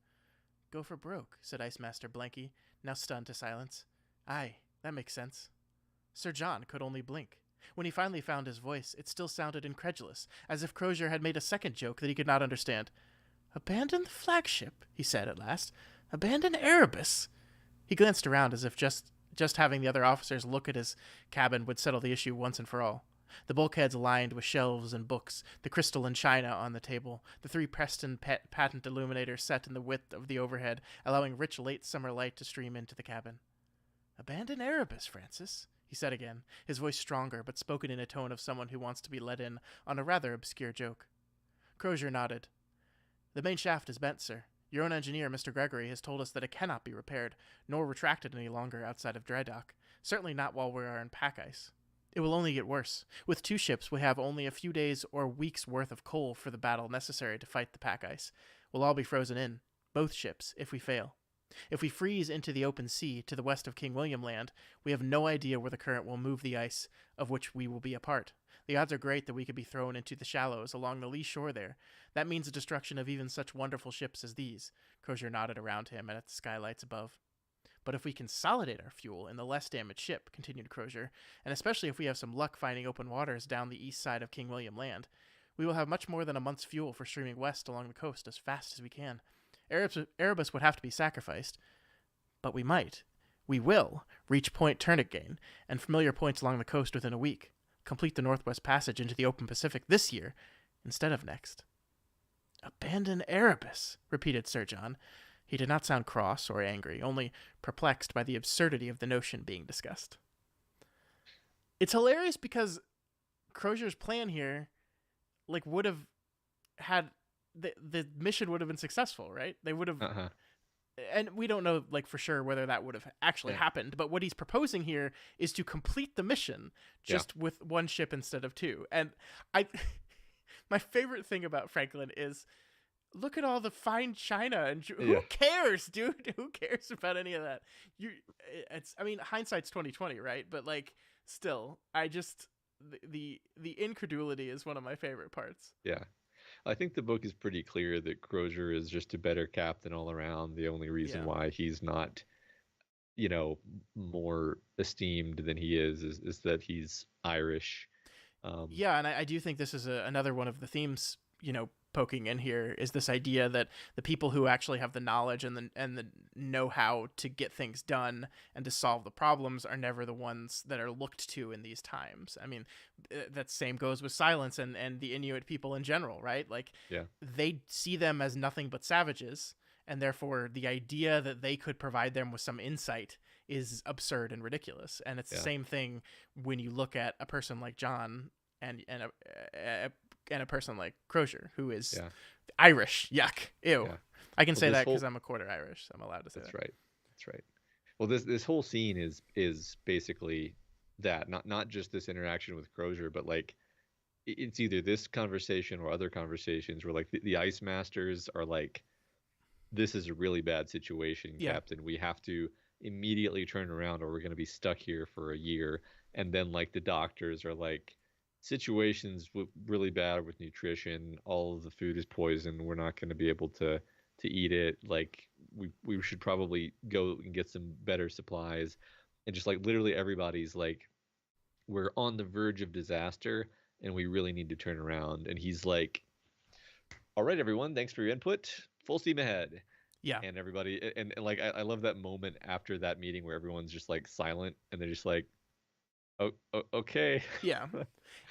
Go for broke, said Ice Master Blanky, now stunned to silence. Aye, that makes sense. Sir John could only blink. When he finally found his voice, it still sounded incredulous, as if Crozier had made a second joke that he could not understand. Abandon the flagship, he said at last. Abandon Erebus. He glanced around as if just having the other officers look at his cabin would settle the issue once and for all. The bulkheads lined with shelves and books, the crystal and china on the table, the three Preston patent illuminators set in the width of the overhead, allowing rich late summer light to stream into the cabin. Abandon Erebus, Francis, he said again, his voice stronger but spoken in a tone of someone who wants to be let in on a rather obscure joke. Crozier nodded. The main shaft is bent, sir. Your own engineer, Mr. Gregory, has told us that it cannot be repaired, nor retracted any longer outside of dry dock. Certainly not while we are in pack ice. It will only get worse. With two ships, we have only a few days or weeks' worth of coal for the battle necessary to fight the pack ice. We'll all be frozen in, both ships, if we fail. If we freeze into the open sea to the west of King William Land, we have no idea where the current will move the ice of which we will be a part. The odds are great that we could be thrown into the shallows along the lee shore there. That means the destruction of even such wonderful ships as these. Crozier nodded around him and at the skylights above. But if we consolidate our fuel in the less damaged ship, continued Crozier, and especially if we have some luck finding open waters down the east side of King William Land, we will have much more than a month's fuel for streaming west along the coast as fast as we can. Erebus would have to be sacrificed, but we will, reach Point Turnagain and familiar points along the coast within a week, complete the Northwest Passage into the open Pacific this year instead of next. Abandon Erebus, repeated Sir John. He did not sound cross or angry, only perplexed by the absurdity of the notion being discussed. It's hilarious because Crozier's plan here, like, would have had the mission would have been successful, right? They would have, and we don't know like for sure whether that would have actually happened. But what he's proposing here is to complete the mission just with one ship instead of two. And my favorite thing about Franklin is, look at all the fine china and who cares, dude? Who cares about any of that? I mean, hindsight's 2020, right? But like, still, the incredulity is one of my favorite parts. Yeah. I think the book is pretty clear that Crozier is just a better captain all around. The only reason why he's not, more esteemed than he is that he's Irish. And I do think this is another one of the themes, poking in here is this idea that the people who actually have the knowledge and the know-how to get things done and to solve the problems are never the ones that are looked to in these times. I mean, that same goes with Silence and the Inuit people in general, right? Like, they see them as nothing but savages, and therefore the idea that they could provide them with some insight is absurd and ridiculous. And it's the same thing when you look at a person like John and a person like Crozier, who is Irish. Yuck. Ew. Yeah. I can say that because I'm a quarter Irish, so I'm allowed to say that. That's right. Well, this whole scene is basically that. Not just this interaction with Crozier, but like it's either this conversation or other conversations where like the ice masters are like, this is a really bad situation, Yeah. Captain. We have to immediately turn around or we're going to be stuck here for a year. And then like the doctors are like, situations really bad with nutrition. All of the food is poisoned. We're not going to be able to eat it. Like we should probably go and get some better supplies. And just like literally everybody's like, we're on the verge of disaster and we really need to turn around. And he's like, all right, everyone, thanks for your input. Full steam ahead. Yeah. And everybody, and like, I love that moment after that meeting where everyone's just like silent and they're just like, oh, okay. Yeah.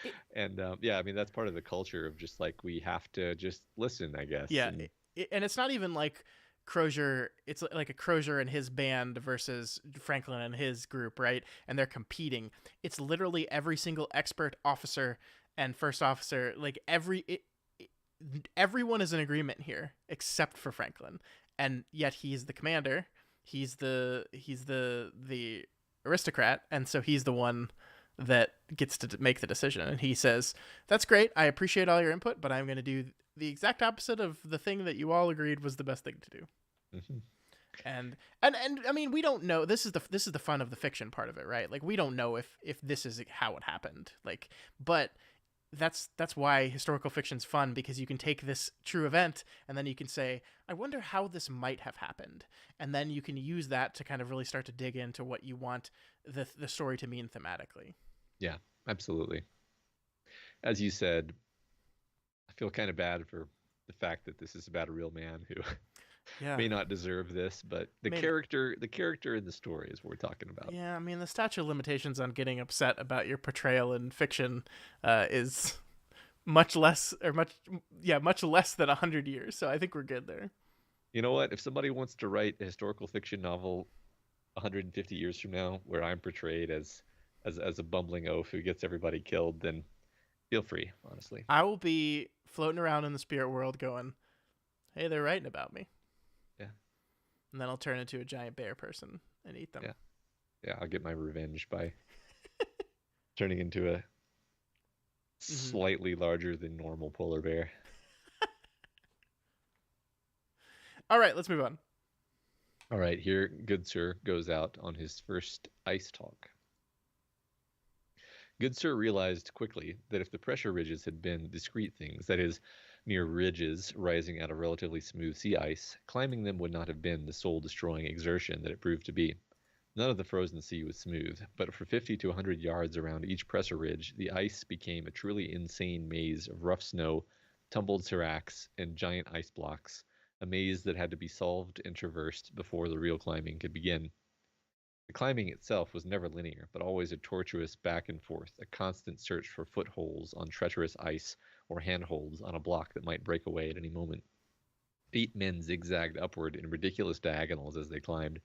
It, And yeah, I mean, that's part of the culture of just like, we have to just listen, I guess. yeah. And And it's not even like Crozier. It's like a Crozier and his band versus Franklin and his group, right? And they're competing. It's literally every single expert officer and first officer, like everyone is in agreement here except for Franklin, and yet he's the commander. He's the aristocrat, and so he's the one that gets to make the decision. And he says, "That's great. I appreciate all your input, but I'm going to do the exact opposite of the thing that you all agreed was the best thing to do." mhm. And I mean, we don't know. This is the fun of the fiction part of it, right? Like, we don't know if this is how it happened. Like, but that's why historical fiction's fun, because you can take this true event and then you can say, I wonder how this might have happened, and then you can use that to kind of really start to dig into what you want the story to mean thematically. Yeah, absolutely. As you said, I feel kind of bad for the fact that this is about a real man who Yeah. may not deserve this, but I mean, the character in the story is what we're talking about. yeah, I mean, the statute of limitations on getting upset about your portrayal in fiction is much less, or much less than 100 years. So I think we're good there. You know what? If somebody wants to write a historical fiction novel 150 years from now where I'm portrayed as a bumbling oaf who gets everybody killed, then feel free, honestly. I will be floating around in the spirit world going, "Hey, they're writing about me," Yeah. and then I'll turn into a giant bear person and eat them. Yeah. Yeah, I'll get my revenge by turning into a Hmm. slightly larger than normal polar bear. All right, let's move on. All right, here Good Sir goes out on his first ice talk. Good Sir realized quickly that if the pressure ridges had been discrete things, that is, mere ridges rising out of relatively smooth sea ice, climbing them would not have been the soul-destroying exertion that it proved to be. None of the frozen sea was smooth, but for 50 to 100 yards around each pressure ridge, the ice became a truly insane maze of rough snow, tumbled seracs, and giant ice blocks, a maze that had to be solved and traversed before the real climbing could begin. The climbing itself was never linear, but always a tortuous back and forth, a constant search for footholds on treacherous ice or handholds on a block that might break away at any moment. 8 men zigzagged upward in ridiculous diagonals as they climbed,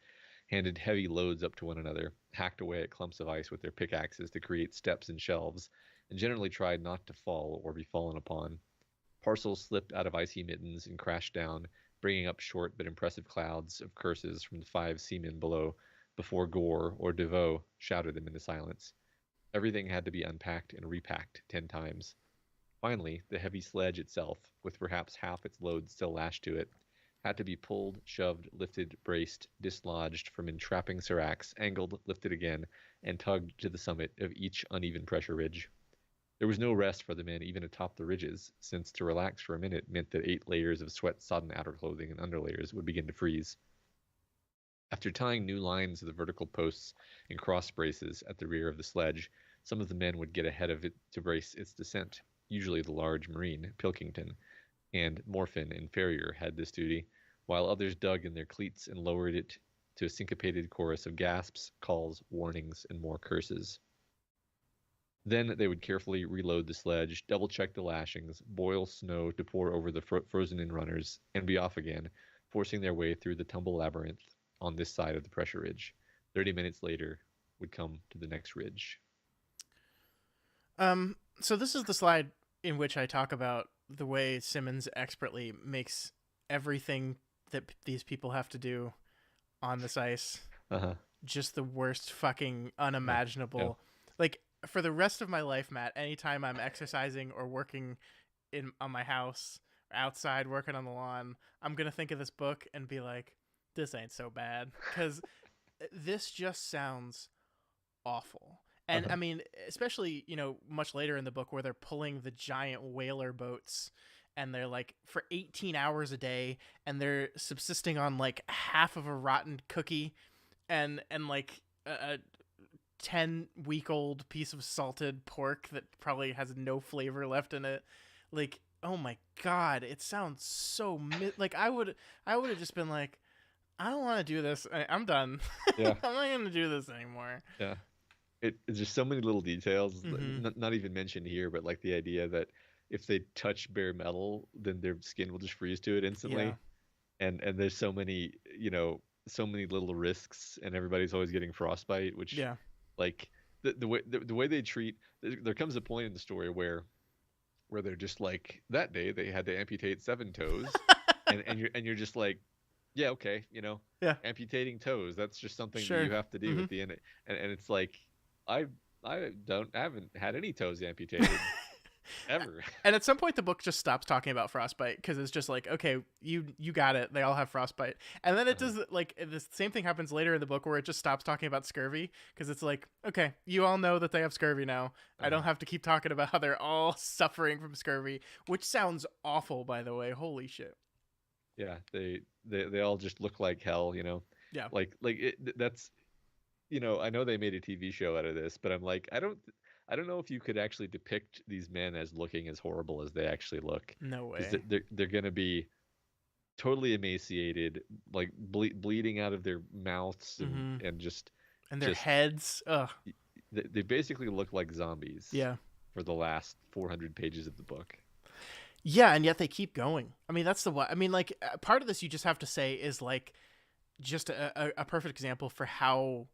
handed heavy loads up to one another, hacked away at clumps of ice with their pickaxes to create steps and shelves, and generally tried not to fall or be fallen upon. Parcels slipped out of icy mittens and crashed down, bringing up short but impressive clouds of curses from the 5 seamen below, before Gore or DeVoe shouted them into silence. Everything had to be unpacked and repacked 10 times. Finally, the heavy sledge itself, with perhaps half its load still lashed to it, had to be pulled, shoved, lifted, braced, dislodged from entrapping seracs, angled, lifted again, and tugged to the summit of each uneven pressure ridge. There was no rest for the men even atop the ridges, since to relax for a minute meant that 8 layers of sweat-sodden outer clothing and underlayers would begin to freeze. After tying new lines to the vertical posts and cross braces at the rear of the sledge, some of the men would get ahead of it to brace its descent. Usually the large Marine, Pilkington, and Morfin and Ferrier had this duty, while others dug in their cleats and lowered it to a syncopated chorus of gasps, calls, warnings, and more curses. Then they would carefully reload the sledge, double-check the lashings, boil snow to pour over the frozen-in runners, and be off again, forcing their way through the tumble labyrinth on this side of the pressure ridge. 30 minutes later would come to the next ridge. So this is the slide in which I talk about the way Simmons expertly makes everything that these people have to do on this ice Uh-huh. just the worst fucking Yeah. Yeah. unimaginable. Like, for the rest of my life, Matt, anytime I'm exercising or working on my house or outside working on the lawn, I'm gonna think of this book and be like, this ain't so bad, because this just sounds awful. And I Uh-huh. mean, especially, much later in the book where they're pulling the giant whaler boats and they're like for 18 hours a day and they're subsisting on like half of a rotten cookie and like a 10-week-old piece of salted pork that probably has no flavor left in it. Like, oh my god, it sounds so like I would have just been like, I don't want to do this. I'm done. Yeah. I'm not going to do this anymore. Yeah. It's just so many little details, Mhm. not even mentioned here, but like the idea that if they touch bare metal, then their skin will just freeze to it Yeah. instantly. And there's so many, so many little risks, and everybody's always getting frostbite, which Yeah. like the way they treat, there comes a point in the story where they're just like, that day they had to amputate 7 toes, and you're just like, yeah, okay, Yeah. amputating toes, that's just something that Sure. you have to do Mhm. at the end. And it's like, I I haven't had any toes amputated ever. And at some point the book just stops talking about frostbite because it's just like, okay, you got it, they all have frostbite. And then it Uh-huh. does, like, the same thing happens later in the book where it just stops talking about scurvy because it's like, okay, you all know that they have scurvy now. I Uh-huh. don't have to keep talking about how they're all suffering from scurvy, which sounds awful, by the way. Holy shit. Yeah, they all just look like hell. Yeah. That's, I know they made a TV show out of this, but I'm like, I don't know if you could actually depict these men as looking as horrible as they actually look, No because way. they're gonna be totally emaciated, like bleeding out of their mouths, and Mhm. and just And their just heads, ugh. they basically look like zombies Yeah. for the last 400 pages of the book. Yeah, and yet they keep going. I mean, that's the what. I mean, like, part of this you just have to say is like just a perfect example for how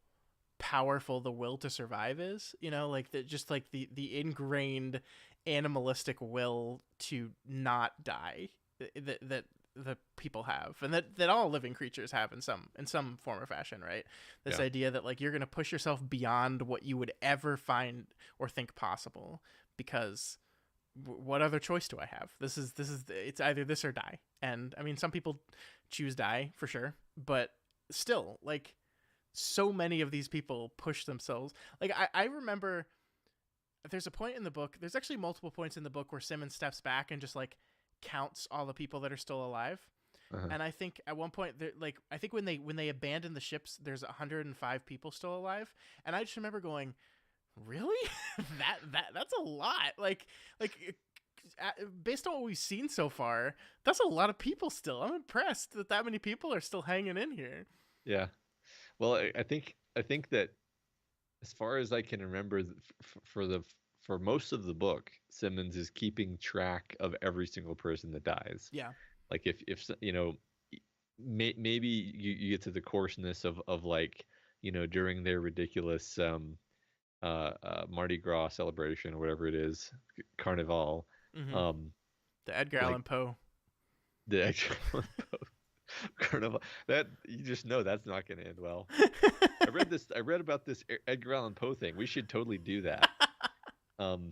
powerful the will to survive is. Like just like the ingrained animalistic will to not die that the people have, and that all living creatures have in some form or fashion, right? This Yeah. idea that like you're gonna push yourself beyond what you would ever find or think possible because what other choice do I have? This is it's either this or die. And I mean, some people choose die for sure, but still, like, so many of these people push themselves. Like, I remember there's a point in the book. There's actually multiple points in the book where Simmons steps back and just like counts all the people that are still alive. Uh-huh. And I think at one point, like, I think when they abandon the ships, there's 105 people still alive. And I just remember going, really? That's a lot. Like based on what we've seen so far, that's a lot of people still. I'm impressed that many people are still hanging in here. Yeah. Well, I think that, as far as I can remember, for most of the book, Simmons is keeping track of every single person that dies. Yeah. Like, maybe you get to the coarseness of like, during their ridiculous Mardi Gras celebration, or whatever it is, Carnival, Mm-hmm. um The Edgar like Allan Poe. the actual Carnival, that you just know that's not going to end well. I read about this Edgar Allan Poe thing. We should totally do that. Um,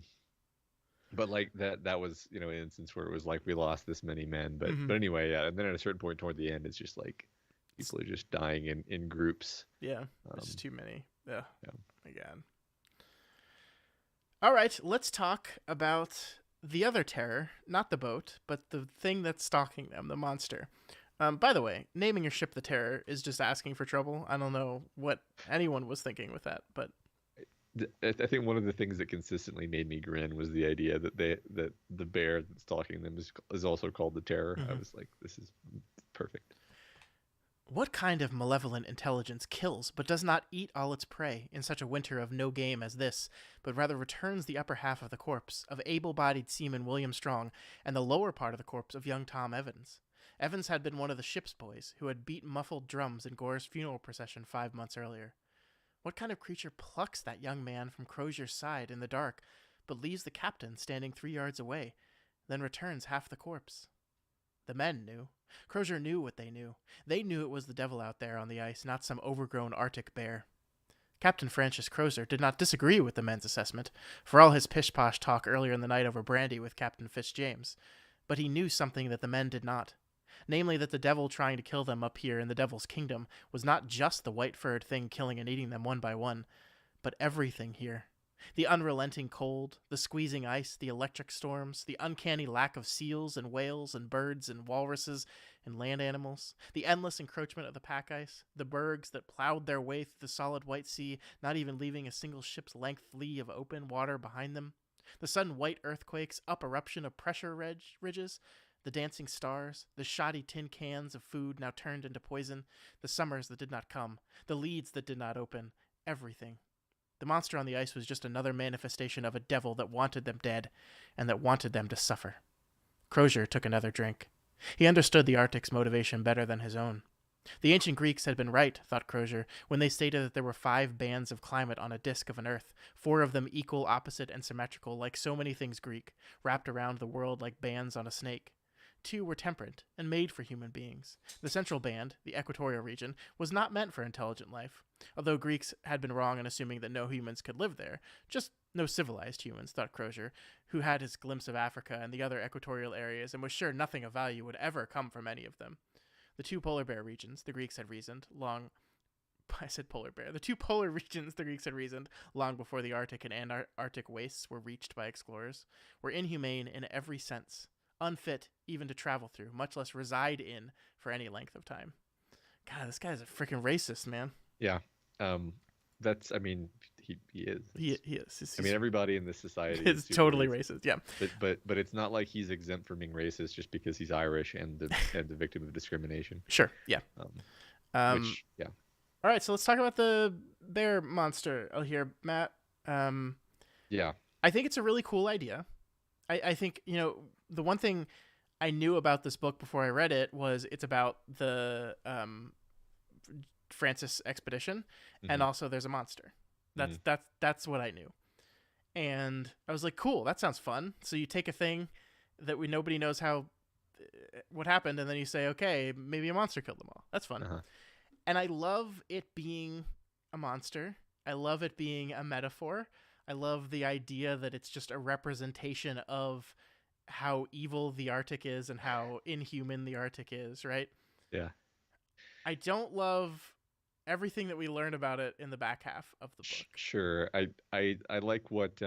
but like that was, an instance where it was like we lost this many men. But Mm-hmm. but anyway, yeah. And then at a certain point toward the end, it's just like people are just dying in groups. Yeah, Um, it's too many. Yeah, yeah. my God. All right, let's talk about the other terror, not the boat, but the thing that's stalking them, the monster. By the way, naming your ship the Terror is just asking for trouble. I don't know what anyone was thinking with that, but I think one of the things that consistently made me grin was the idea that the bear that's stalking them is also called the Terror. I Mhm. was like, this is perfect. What kind of malevolent intelligence kills but does not eat all its prey in such a winter of no game as this, but rather returns the upper half of the corpse of able-bodied seaman William Strong and the lower part of the corpse of young Tom Evans? Evans had been one of the ship's boys who had beat muffled drums in Gore's funeral procession 5 months earlier. What kind of creature plucks that young man from Crozier's side in the dark, but leaves the captain standing 3 yards away, then returns half the corpse? The men knew. Crozier knew what they knew. They knew it was the devil out there on the ice, not some overgrown Arctic bear. Captain Francis Crozier did not disagree with the men's assessment, for all his pish-posh talk earlier in the night over brandy with Captain Fitzjames. But he knew something that the men did not. Namely, that the devil trying to kill them up here in the devil's kingdom was not just the white-furred thing killing and eating them one by one, but everything here. The unrelenting cold, the squeezing ice, the electric storms, the uncanny lack of seals and whales and birds and walruses and land animals, the endless encroachment of the pack ice, the bergs that plowed their way through the solid white sea, not even leaving a single ship's length lee of open water behind them, the sudden white earthquakes, up eruption of pressure ridges, the dancing stars, the shoddy tin cans of food now turned into poison, the summers that did not come, the leads that did not open, everything. The monster on the ice was just another manifestation of a devil that wanted them dead, and that wanted them to suffer. Crozier took another drink. He understood the Arctic's motivation better than his own. The ancient Greeks had been right, thought Crozier, when they stated that there were 5 bands of climate on a disk of an earth, 4 of them equal, opposite, and symmetrical, like so many things Greek, wrapped around the world like bands on a snake. 2 were temperate and made for human beings. The central band, the equatorial region, was not meant for intelligent life, although Greeks had been wrong in assuming that no humans could live there. Just no civilized humans, thought Crozier, who had his glimpse of Africa and the other equatorial areas and was sure nothing of value would ever come from any of them. The 2 polar bear regions, the Greeks had reasoned, The 2 polar regions, the Greeks had reasoned, long before the Arctic and Antarctic wastes were reached by explorers, were inhumane in every sense, unfit even to travel through, much less reside in for any length of time. God, this guy's a freaking racist, man. Yeah. That's, I mean, he is. He is. I mean, everybody in this society is totally racist. Yeah. But it's not like he's exempt from being racist just because he's Irish and the victim of discrimination. Sure. Yeah. Which, yeah. All right, so let's talk about the bear monster here, Matt. Yeah. I think it's a really cool idea. I think, the one thing I knew about this book before I read it was it's about the Francis expedition, and also there's a monster. That's what I knew. And I was like, cool, that sounds fun. So you take a thing that nobody knows what happened, and then you say, okay, maybe a monster killed them all. That's fun. Uh-huh. And I love it being a monster. I love it being a metaphor. I love the idea that it's just a representation of how evil the Arctic is and how inhuman the Arctic is, right? Yeah. I don't love everything that we learn about it in the back half of the book. Sure. I like what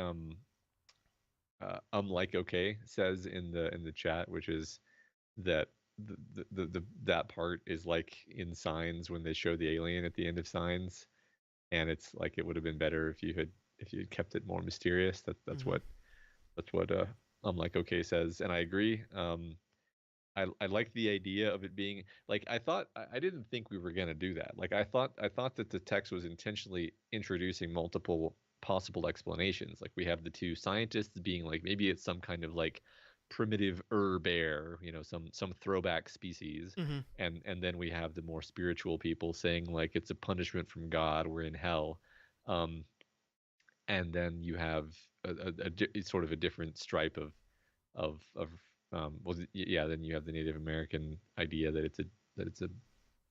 like okay says in the chat, which is that that part is like in Signs when they show the alien at the end of Signs, and it's like it would have been better if you had kept it more mysterious. That's what like okay says, and I agree. I like the idea of it being like, I didn't think we were gonna do that. Like I thought that the text was intentionally introducing multiple possible explanations. Like we have the 2 scientists being like, maybe it's some kind of like primitive bear, some throwback species, and then we have the more spiritual people saying like it's a punishment from God, we're in hell. And then you have a sort of a different stripe of then you have the Native American idea that it's a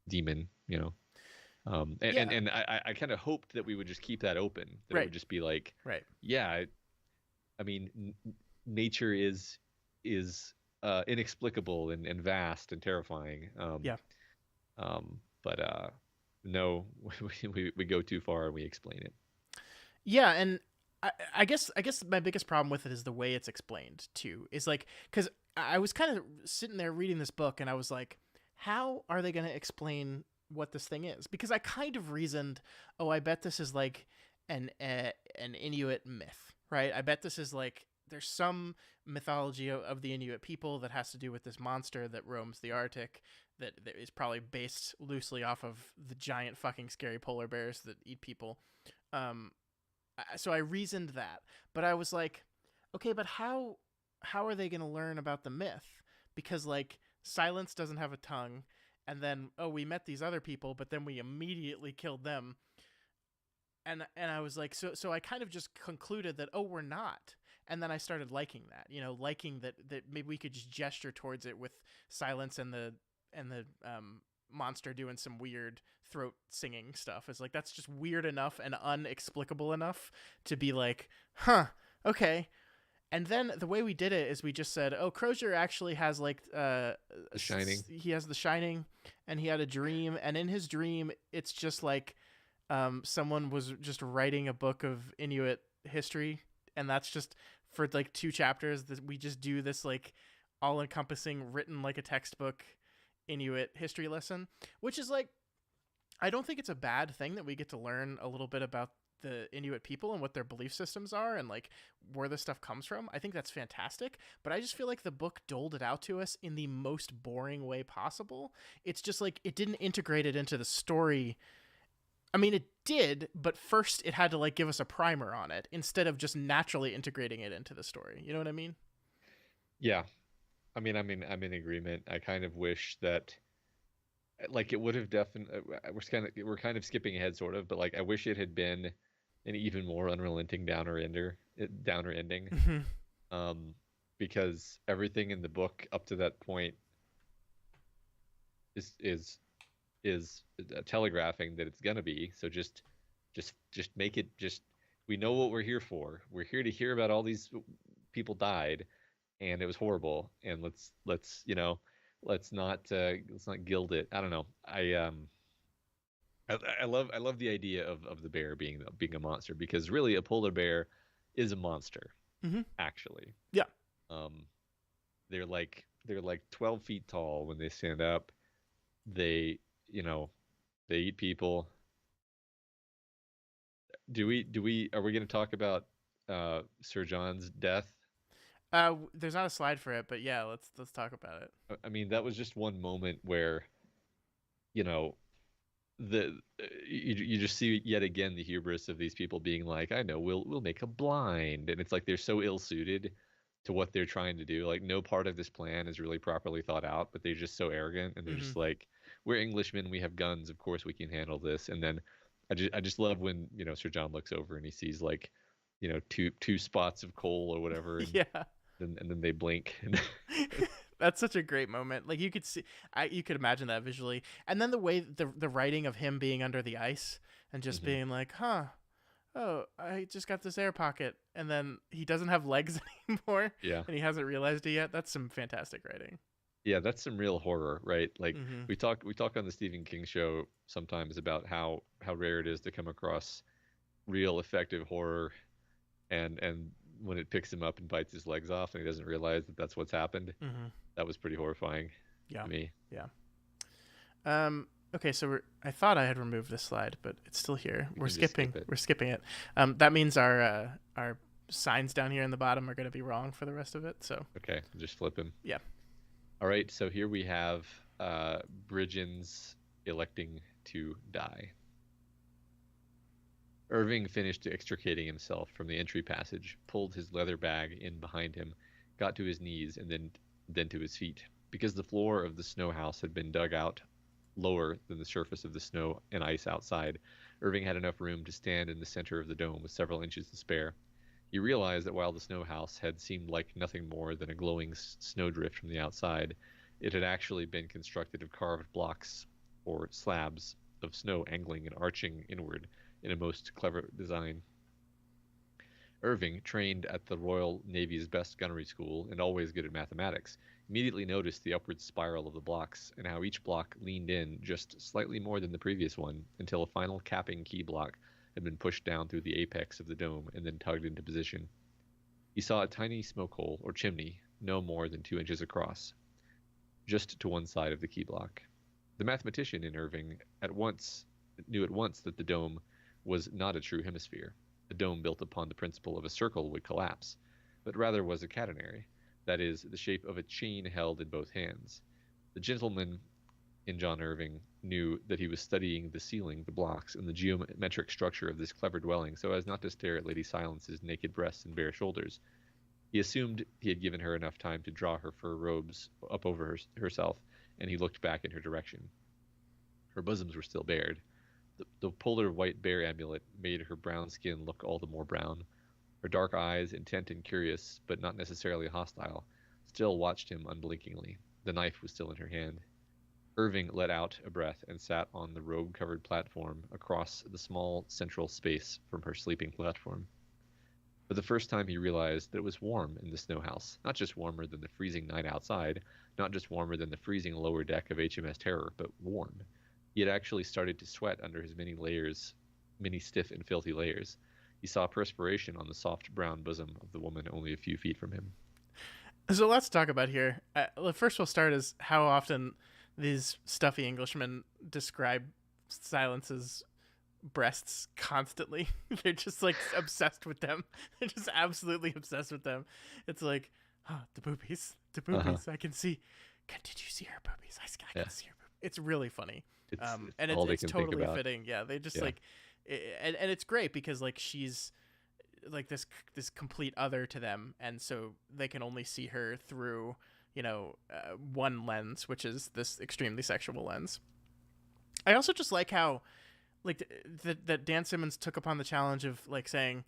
demon, and I kind of hoped that we would just keep that open, that it would just be like, yeah, I mean, nature is inexplicable and vast and terrifying. But no, we go too far and we explain it. Yeah, and I guess my biggest problem with it is the way it's explained too. Is like, because I was kind of sitting there reading this book and I was like, how are they going to explain what this thing is? Because I kind of reasoned, oh, I bet this is like an Inuit myth, right? I bet this is like, there's some mythology of the Inuit people that has to do with this monster that roams the Arctic that is probably based loosely off of the giant fucking scary polar bears that eat people. So I reasoned that, but I was like, okay, but how are they going to learn about the myth? Because like Silence doesn't have a tongue, and then, oh, we met these other people, but then we immediately killed them. And I was like, so I kind of just concluded that, oh, we're not. And then I started liking that, liking that maybe we could just gesture towards it with Silence and the monster doing some weird throat singing stuff. It's like that's just weird enough and unexplicable enough to be like, huh, okay. And then the way we did it is we just said, oh, Crozier actually has like The Shining. he has the Shining, and he had a dream, and in his dream it's just like someone was just writing a book of Inuit history, and that's just for like 2 chapters that we just do this like all encompassing written like a textbook Inuit history lesson, which is like, I don't think it's a bad thing that we get to learn a little bit about the Inuit people and what their belief systems are and like where this stuff comes from. I think that's fantastic, but I just feel like the book doled it out to us in the most boring way possible. It's just like it didn't integrate it into the story. I mean, it did, but first it had to like give us a primer on it instead of just naturally integrating it into the story. You know what I mean? Yeah. I'm in agreement. I kind of wish that like it would have definitely we're kind of skipping ahead sort of, but like I wish it had been an even more unrelenting downer ending. Mm-hmm. Um because everything in the book up to that point is telegraphing that it's gonna be. So just make it just we know what we're here for. We're here to hear about all these people died and it was horrible, and let's not gild it. I don't know. I love the idea of the bear being a monster, because really a polar bear is a monster, Mm-hmm. actually. Yeah. Um, they're like 12 feet tall when they stand up. They they eat people. Are we going to talk about Sir John's death? There's not a slide for it, but yeah, let's talk about it. I mean, that was just one moment where you know you just see yet again the hubris of these people being like, I know, we'll make a blind, and it's like they're so ill suited to what they're trying to do. Like no part of this plan is really properly thought out, but they're just so arrogant, and they're Mm-hmm. just like, we're Englishmen, we have guns, of course we can handle this. And then I just love when Sir John looks over and he sees like two spots of coal or whatever, and Yeah. then they blink. And That's such a great moment. Like you could see, you could imagine that visually, and then the way the writing of him being under the ice and just Mhm. being like, "Huh, oh, I just got this air pocket," and then he doesn't have legs anymore, Yeah. and he hasn't realized it yet. That's some fantastic writing. Yeah, that's some real horror, right? Like Mm-hmm. we talk on the Stephen King show sometimes about how rare it is to come across real effective horror, and when it picks him up and bites his legs off and he doesn't realize that that's what's happened. Mm-hmm. That was pretty horrifying Yeah. to me. Yeah. Okay, so I thought I had removed this slide, but it's still here. You We're can just skipping. skip it. We're skipping it. That means our signs down here in the bottom are going to be wrong for the rest of it. So Okay, just flip him. yeah. All right, so here we have Bridgens electing to die. Irving finished extricating himself from the entry passage, pulled his leather bag in behind him, got to his knees, and then to his feet. Because the floor of the snow house had been dug out lower than the surface of the snow and ice outside, Irving had enough room to stand in the center of the dome with several inches to spare. He realized that while the snow house had seemed like nothing more than a glowing snowdrift from the outside, it had actually been constructed of carved blocks or slabs of snow angling and arching inward in a most clever design. Irving, trained at the Royal Navy's best gunnery school and always good at mathematics, immediately noticed the upward spiral of the blocks and how each block leaned in just slightly more than the previous one until a final capping key block had been pushed down through the apex of the dome and then tugged into position. He saw a tiny smoke hole or chimney, no more than 2 inches across, just to one side of the key block. The mathematician in Irving knew at once that the dome was not a true hemisphere. A dome built upon the principle of a circle would collapse, but rather was a catenary, that is, the shape of a chain held in both hands. The gentleman in John Irving knew that he was studying the ceiling, the blocks, and the geometric structure of this clever dwelling so as not to stare at Lady Silence's naked breasts and bare shoulders. He assumed he had given her enough time to draw her fur robes up over herself, and he looked back in her direction. Her bosoms were still bared. The polar white bear amulet made her brown skin look all the more brown. Her dark eyes, intent and curious, but not necessarily hostile, still watched him unblinkingly. The knife was still in her hand. Irving let out a breath and sat on the robe-covered platform across the small central space from her sleeping platform. For the first time, he realized that it was warm in the snow house, not just warmer than the freezing night outside, not just warmer than the freezing lower deck of HMS Terror, but warm. He had actually started to sweat under his many stiff and filthy layers. He saw perspiration on the soft brown bosom of the woman only a few feet from him. So let's talk about here. First, we'll start as how often these stuffy Englishmen describe Silence's breasts constantly. They're just like obsessed with them. They're just absolutely obsessed with them. It's like, oh, the boobies. I can see. Did you see her boobies? I can see her boobies. It's really funny. And it's totally fitting. Yeah, they just like, and it's great because like she's like this complete other to them, and so they can only see her through one lens, which is this extremely sexual lens. I also just like how like that Dan Simmons took upon the challenge of like saying,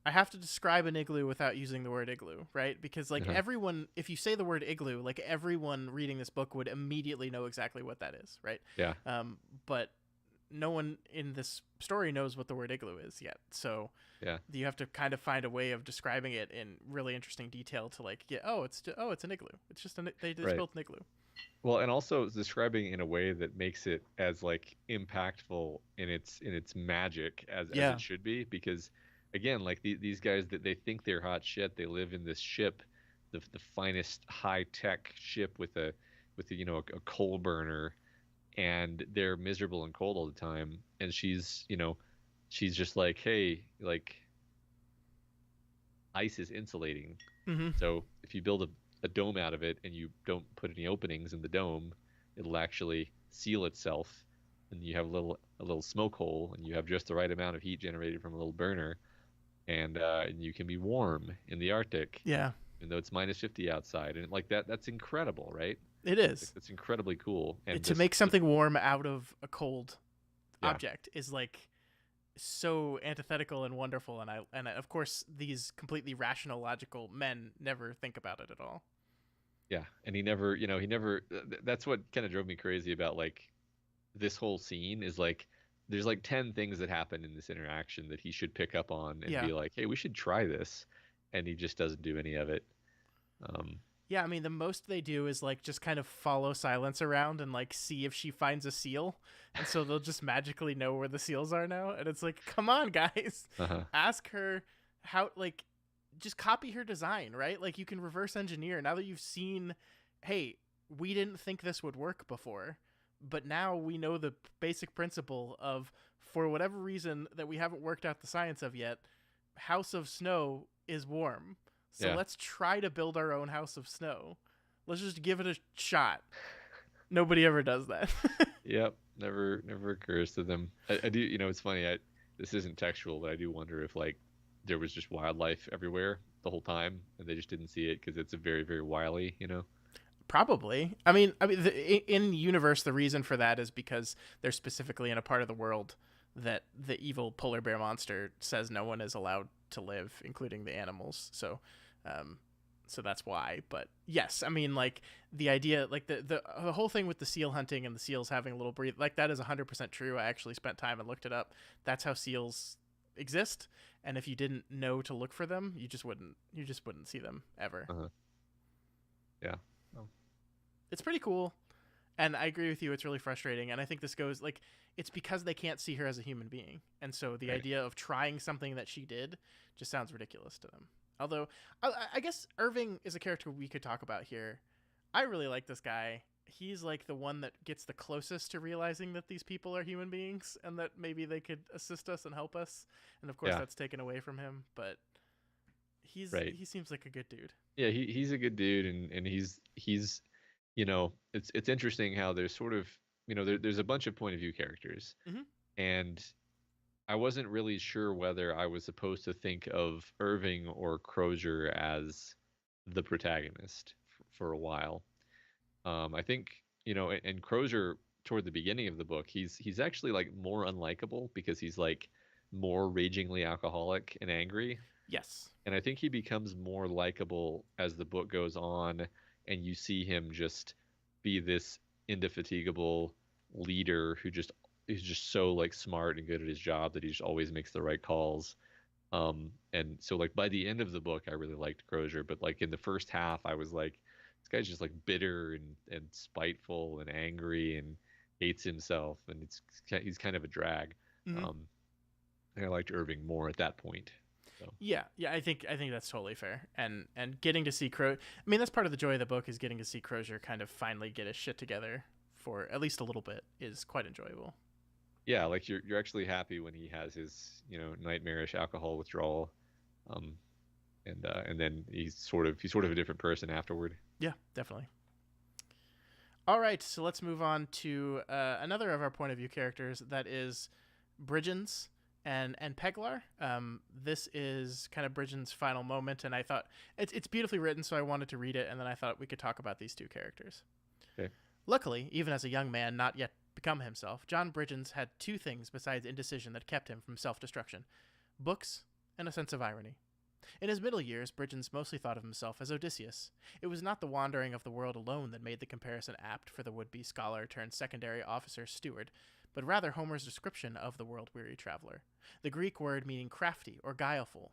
I have to describe an igloo without using the word igloo, right? Because like everyone, if you say the word igloo, like everyone reading this book would immediately know exactly what that is, right? Yeah. But no one in this story knows what the word igloo is yet. So you have to kind of find a way of describing it in really interesting detail to like get, it's an igloo. It's just they just built an igloo. Well, and also describing in a way that makes it as like impactful in its magic as it should be, because again, like these guys that they think they're hot shit, they live in this ship, the finest high tech ship with a coal burner, and they're miserable and cold all the time. And she's just like, hey, like ice is insulating. Mm-hmm. So if you build a dome out of it and you don't put any openings in the dome, it'll actually seal itself, and you have a little smoke hole, and you have just the right amount of heat generated from a little burner, and you can be warm in the Arctic. Yeah. Even though it's -50 outside, and like that's incredible, right? It is. Like, that's incredibly cool. And to make something warm out of a cold object is like so antithetical and wonderful, and of course these completely rational, logical men never think about it at all. Yeah, and he never. That's what kind of drove me crazy about like this whole scene is like there's like 10 things that happen in this interaction that he should pick up on and be like, hey, we should try this, and he just doesn't do any of it. Yeah, I mean, the most they do is like just kind of follow Silence around and like see if she finds a seal, and so they'll just magically know where the seals are now. And it's like, come on, guys, ask her how, like, just copy her design, right? Like you can reverse engineer now that you've seen. Hey, we didn't think this would work before, but now we know the basic principle of, for whatever reason that we haven't worked out the science of yet, House of Snow is warm. So let's try to build our own House of Snow. Let's just give it a shot. Nobody ever does that. Yep, never occurs to them. I do, it's funny. This isn't textual, but I do wonder if like there was just wildlife everywhere the whole time, and they just didn't see it because it's a very, very wily, Probably. I mean, in universe, the reason for that is because they're specifically in a part of the world that the evil polar bear monster says no one is allowed to live, including the animals. So that's why. But yes, I mean, like the idea, like the whole thing with the seal hunting and the seals having a little breathe, like that is 100% true. I actually spent time and looked it up. That's how seals exist. And if you didn't know to look for them, you just wouldn't see them ever. Yeah. It's pretty cool. And I agree with you. It's really frustrating. And I think this goes like, it's because they can't see her as a human being. And so the idea of trying something that she did just sounds ridiculous to them. Although I guess Irving is a character we could talk about here. I really like this guy. He's like the one that gets the closest to realizing that these people are human beings and that maybe they could assist us and help us. And of course that's taken away from him, but he seems like a good dude. Yeah, he's a good dude, and he's it's interesting how there's sort of there's a bunch of point of view characters, and I wasn't really sure whether I was supposed to think of Irving or Crozier as the protagonist for a while. I think and Crozier toward the beginning of the book, he's actually like more unlikable because he's like more ragingly alcoholic and angry. Yes. And I think he becomes more likable as the book goes on, and you see him just be this indefatigable leader who just is just so like smart and good at his job that he just always makes the right calls. And so like by the end of the book, I really liked Crozier, but like in the first half, I was like, this guy's just like bitter and spiteful and angry and hates himself, and he's kind of a drag. Mm-hmm. Um, and I liked Irving more at that point. So Yeah. I think that's totally fair. And getting to see I mean, that's part of the joy of the book, is getting to see Crozier kind of finally get his shit together for at least a little bit is quite enjoyable. yeah, like you're actually happy when he has his nightmarish alcohol withdrawal, um, and then he's sort of a different person afterward. Yeah, definitely. All right, so let's move on to another of our point of view characters, that is Bridgens and Peglar. This is kind of Bridgens' final moment, and I thought it's beautifully written, so I wanted to read it, and then I thought we could talk about these two characters. Okay. Luckily, even as a young man not yet become himself, John Bridgens had two things besides indecision that kept him from self-destruction: books and a sense of irony. In his middle years, Bridgens mostly thought of himself as Odysseus. It was not the wandering of the world alone that made the comparison apt for the would-be scholar turned secondary officer steward, but rather Homer's description of the world-weary traveler. The Greek word meaning crafty or guileful,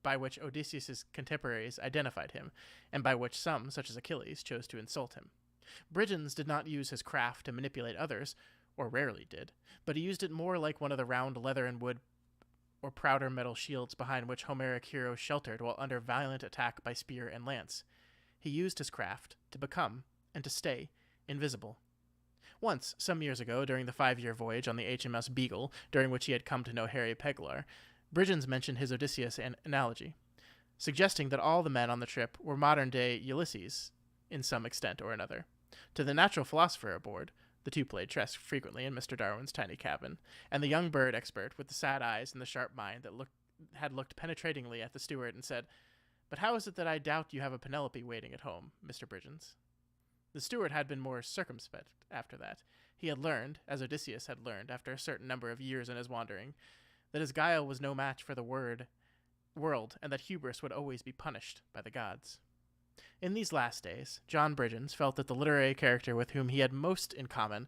by which Odysseus's contemporaries identified him, and by which some, such as Achilles, chose to insult him. Bridgens did not use his craft to manipulate others, or rarely did, but he used it more like one of the round leather and wood or prouder metal shields behind which Homeric heroes sheltered while under violent attack by spear and lance. He used his craft to become, and to stay, invisible. Once, some years ago, during the 5-year voyage on the HMS Beagle, during which he had come to know Harry Peglar, Bridgens mentioned his Odysseus analogy, suggesting that all the men on the trip were modern-day Ulysses, in some extent or another. To the natural philosopher aboard, the two played chess frequently in Mr. Darwin's tiny cabin, and the young bird expert with the sad eyes and the sharp mind that had looked penetratingly at the steward and said, "But how is it that I doubt you have a Penelope waiting at home, Mr. Bridgens?" The steward had been more circumspect after that. He had learned, as Odysseus had learned after a certain number of years in his wandering, that his guile was no match for the world, and that hubris would always be punished by the gods. In these last days, John Bridgens felt that the literary character with whom he had most in common,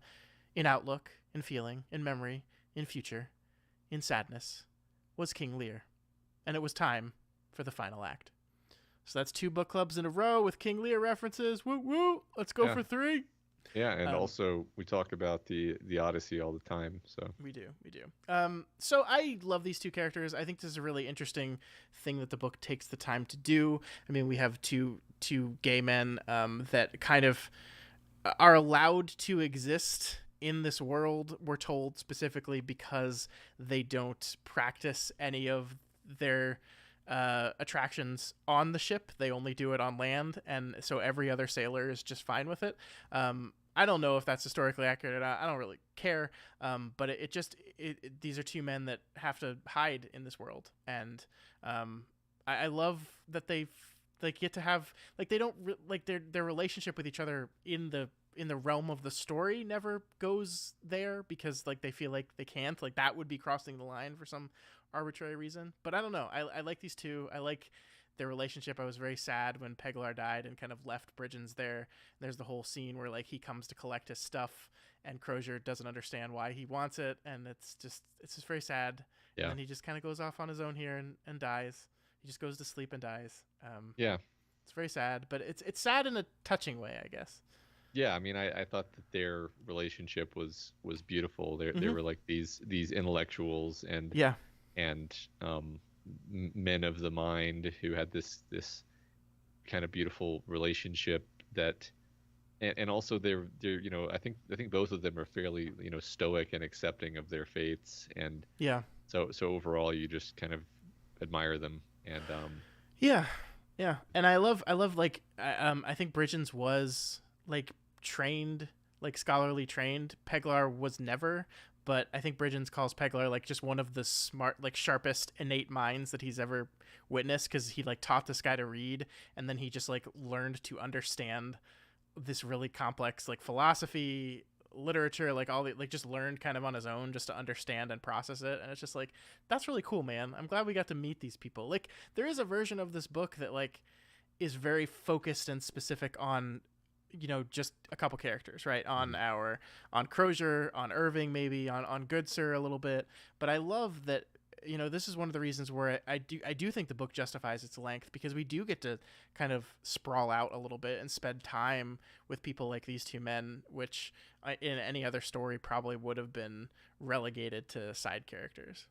in outlook, in feeling, in memory, in future, in sadness, was King Lear. And it was time for the final act. So that's 2 book clubs in a row with King Lear references. Woo woo! Let's go for 3. Yeah, and also we talk about the Odyssey all the time. So we do. So I love these two characters. I think this is a really interesting thing that the book takes the time to do. I mean, we have two gay men that kind of are allowed to exist in this world. We're told specifically because they don't practice any of their attractions on the ship. They only do it on land, and so every other sailor is just fine with it. I don't know if that's historically accurate or not. I don't really care. But these are two men that have to hide in this world, and I love that they get to have, like, they don't like their relationship with each other in the realm of the story never goes there, because like they feel like they can't, like that would be crossing the line for some arbitrary reason. But I don't know. I like these two. I like their relationship. I was very sad when Peglar died and kind of left Bridgens there. There's the whole scene where like he comes to collect his stuff and Crozier doesn't understand why he wants it, and it's just very sad. yeah, And then he just kind of goes off on his own here and dies. He just goes to sleep and dies. yeah, It's very sad, but it's sad in a touching way, I guess. yeah. I mean, I thought that their relationship was beautiful. They were like these intellectuals and Yeah. Men of the mind who had this kind of beautiful relationship that, and also they're I think both of them are fairly stoic and accepting of their fates, and Yeah. so overall you just kind of admire them. And Yeah. And I love like I think Bridgens was like trained, like scholarly trained. Peglar was never, but I think Bridgens calls Peglar like just one of the smart, like sharpest innate minds that he's ever witnessed, because he like taught this guy to read, and then he just like learned to understand this really complex like philosophy, literature, like all the like just learned kind of on his own just to understand and process it. And it's just like, that's really cool, man. I'm glad we got to meet these people. Like there is a version of this book that like is very focused and specific on just a couple characters, right? On Crozier, on Irving, maybe on Good Sir a little bit. But I love that. This is one of the reasons where I do think the book justifies its length, because we do get to kind of sprawl out a little bit and spend time with people like these two men, which in any other story probably would have been relegated to side characters.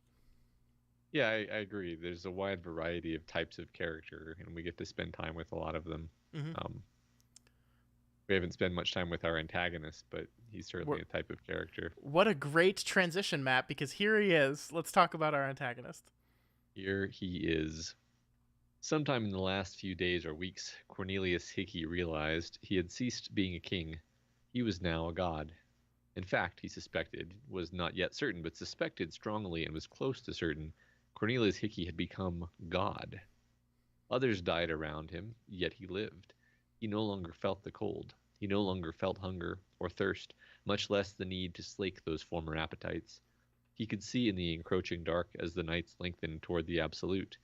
Yeah, I agree. There's a wide variety of types of character, and we get to spend time with a lot of them. Mm-hmm. We haven't spent much time with our antagonist, but he's certainly a type of character. What a great transition, Matt, because here he is. Let's talk about our antagonist. Here he is. Sometime in the last few days or weeks, Cornelius Hickey realized he had ceased being a king. He was now a god. In fact, he suspected, was not yet certain, but suspected strongly and was close to certain, Cornelius Hickey had become God. Others died around him, yet he lived. He no longer felt the cold. He no longer felt hunger or thirst, much less the need to slake those former appetites. He could see in the encroaching dark as the nights lengthened toward the absolute.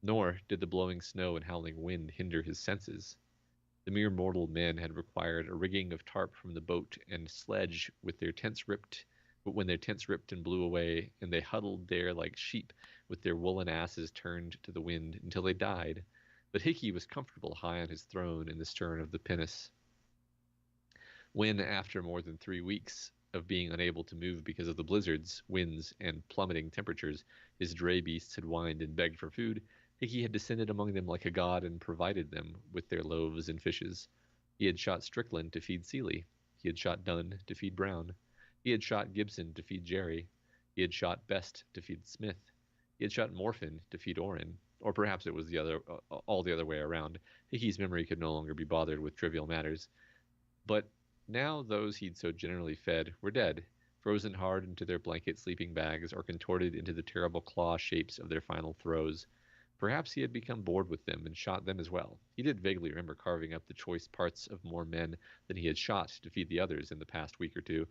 Nor did the blowing snow and howling wind hinder his senses. The mere mortal men had required a rigging of tarp from the boat and sledge with their tents ripped, but when their tents ripped and blew away, and they huddled there like sheep with their woolen asses turned to the wind until they died. But Hickey was comfortable high on his throne in the stern of the pinnace. When, after more than 3 weeks of being unable to move because of the blizzards, winds, and plummeting temperatures, his dray beasts had whined and begged for food, Hickey had descended among them like a god and provided them with their loaves and fishes. He had shot Strickland to feed Seeley. He had shot Dunn to feed Brown. He had shot Gibson to feed Jerry. He had shot Best to feed Smith. He had shot Morphin to feed Orrin. Or perhaps it was all the other way around. Hickey's memory could no longer be bothered with trivial matters. But now those he'd so generally fed were dead, frozen hard into their blanket sleeping bags or contorted into the terrible claw shapes of their final throes. Perhaps he had become bored with them and shot them as well. He did vaguely remember carving up the choice parts of more men than he had shot to feed the others in the past week or two,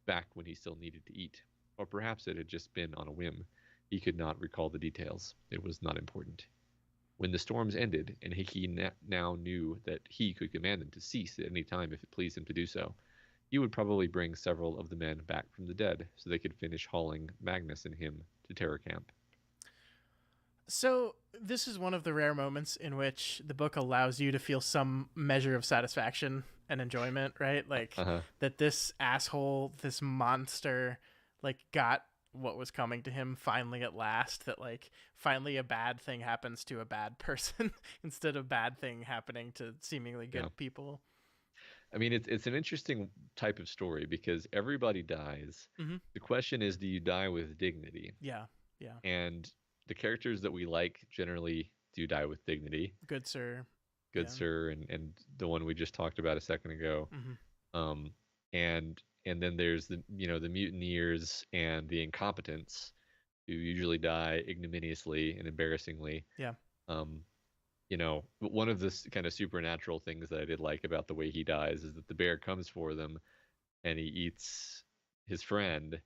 back when he still needed to eat. Or perhaps it had just been on a whim. He could not recall the details. It was not important. When the storms ended, and Hickey now knew that he could command them to cease at any time if it pleased him to do so, he would probably bring several of the men back from the dead so they could finish hauling Magnus and him to Terror Camp. So this is one of the rare moments in which the book allows you to feel some measure of satisfaction and enjoyment, right? Like that this asshole, this monster, like got what was coming to him finally at last, that like finally a bad thing happens to a bad person instead of bad thing happening to seemingly good people. I mean, it's an interesting type of story because everybody dies. Mm-hmm. The question is, do you die with dignity? Yeah. And the characters that we like generally do die with dignity. Good Sir. Good Sir, and the one we just talked about a second ago. Mm-hmm. And then there's the mutineers and the incompetents who usually die ignominiously and embarrassingly. Yeah. One of the kind of supernatural things that I did like about the way he dies is that the bear comes for them and he eats his friend,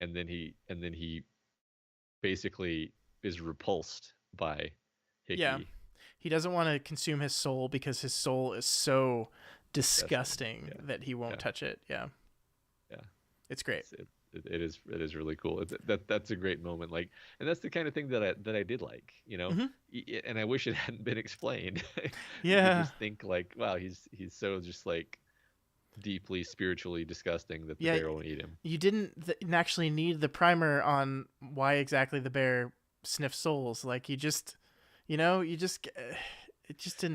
and then he basically is repulsed by Hickey. Yeah. He doesn't want to consume his soul because his soul is so disgusting that he won't touch it. Yeah. It's great. It is really cool. That's a great moment. Like, and that's the kind of thing that I did like, Mm-hmm. And I wish it hadn't been explained. Yeah. You just think like, wow, he's so just like deeply spiritually disgusting that the bear won't eat him. You didn't actually need the primer on why exactly the bear sniffs souls. Like it just didn't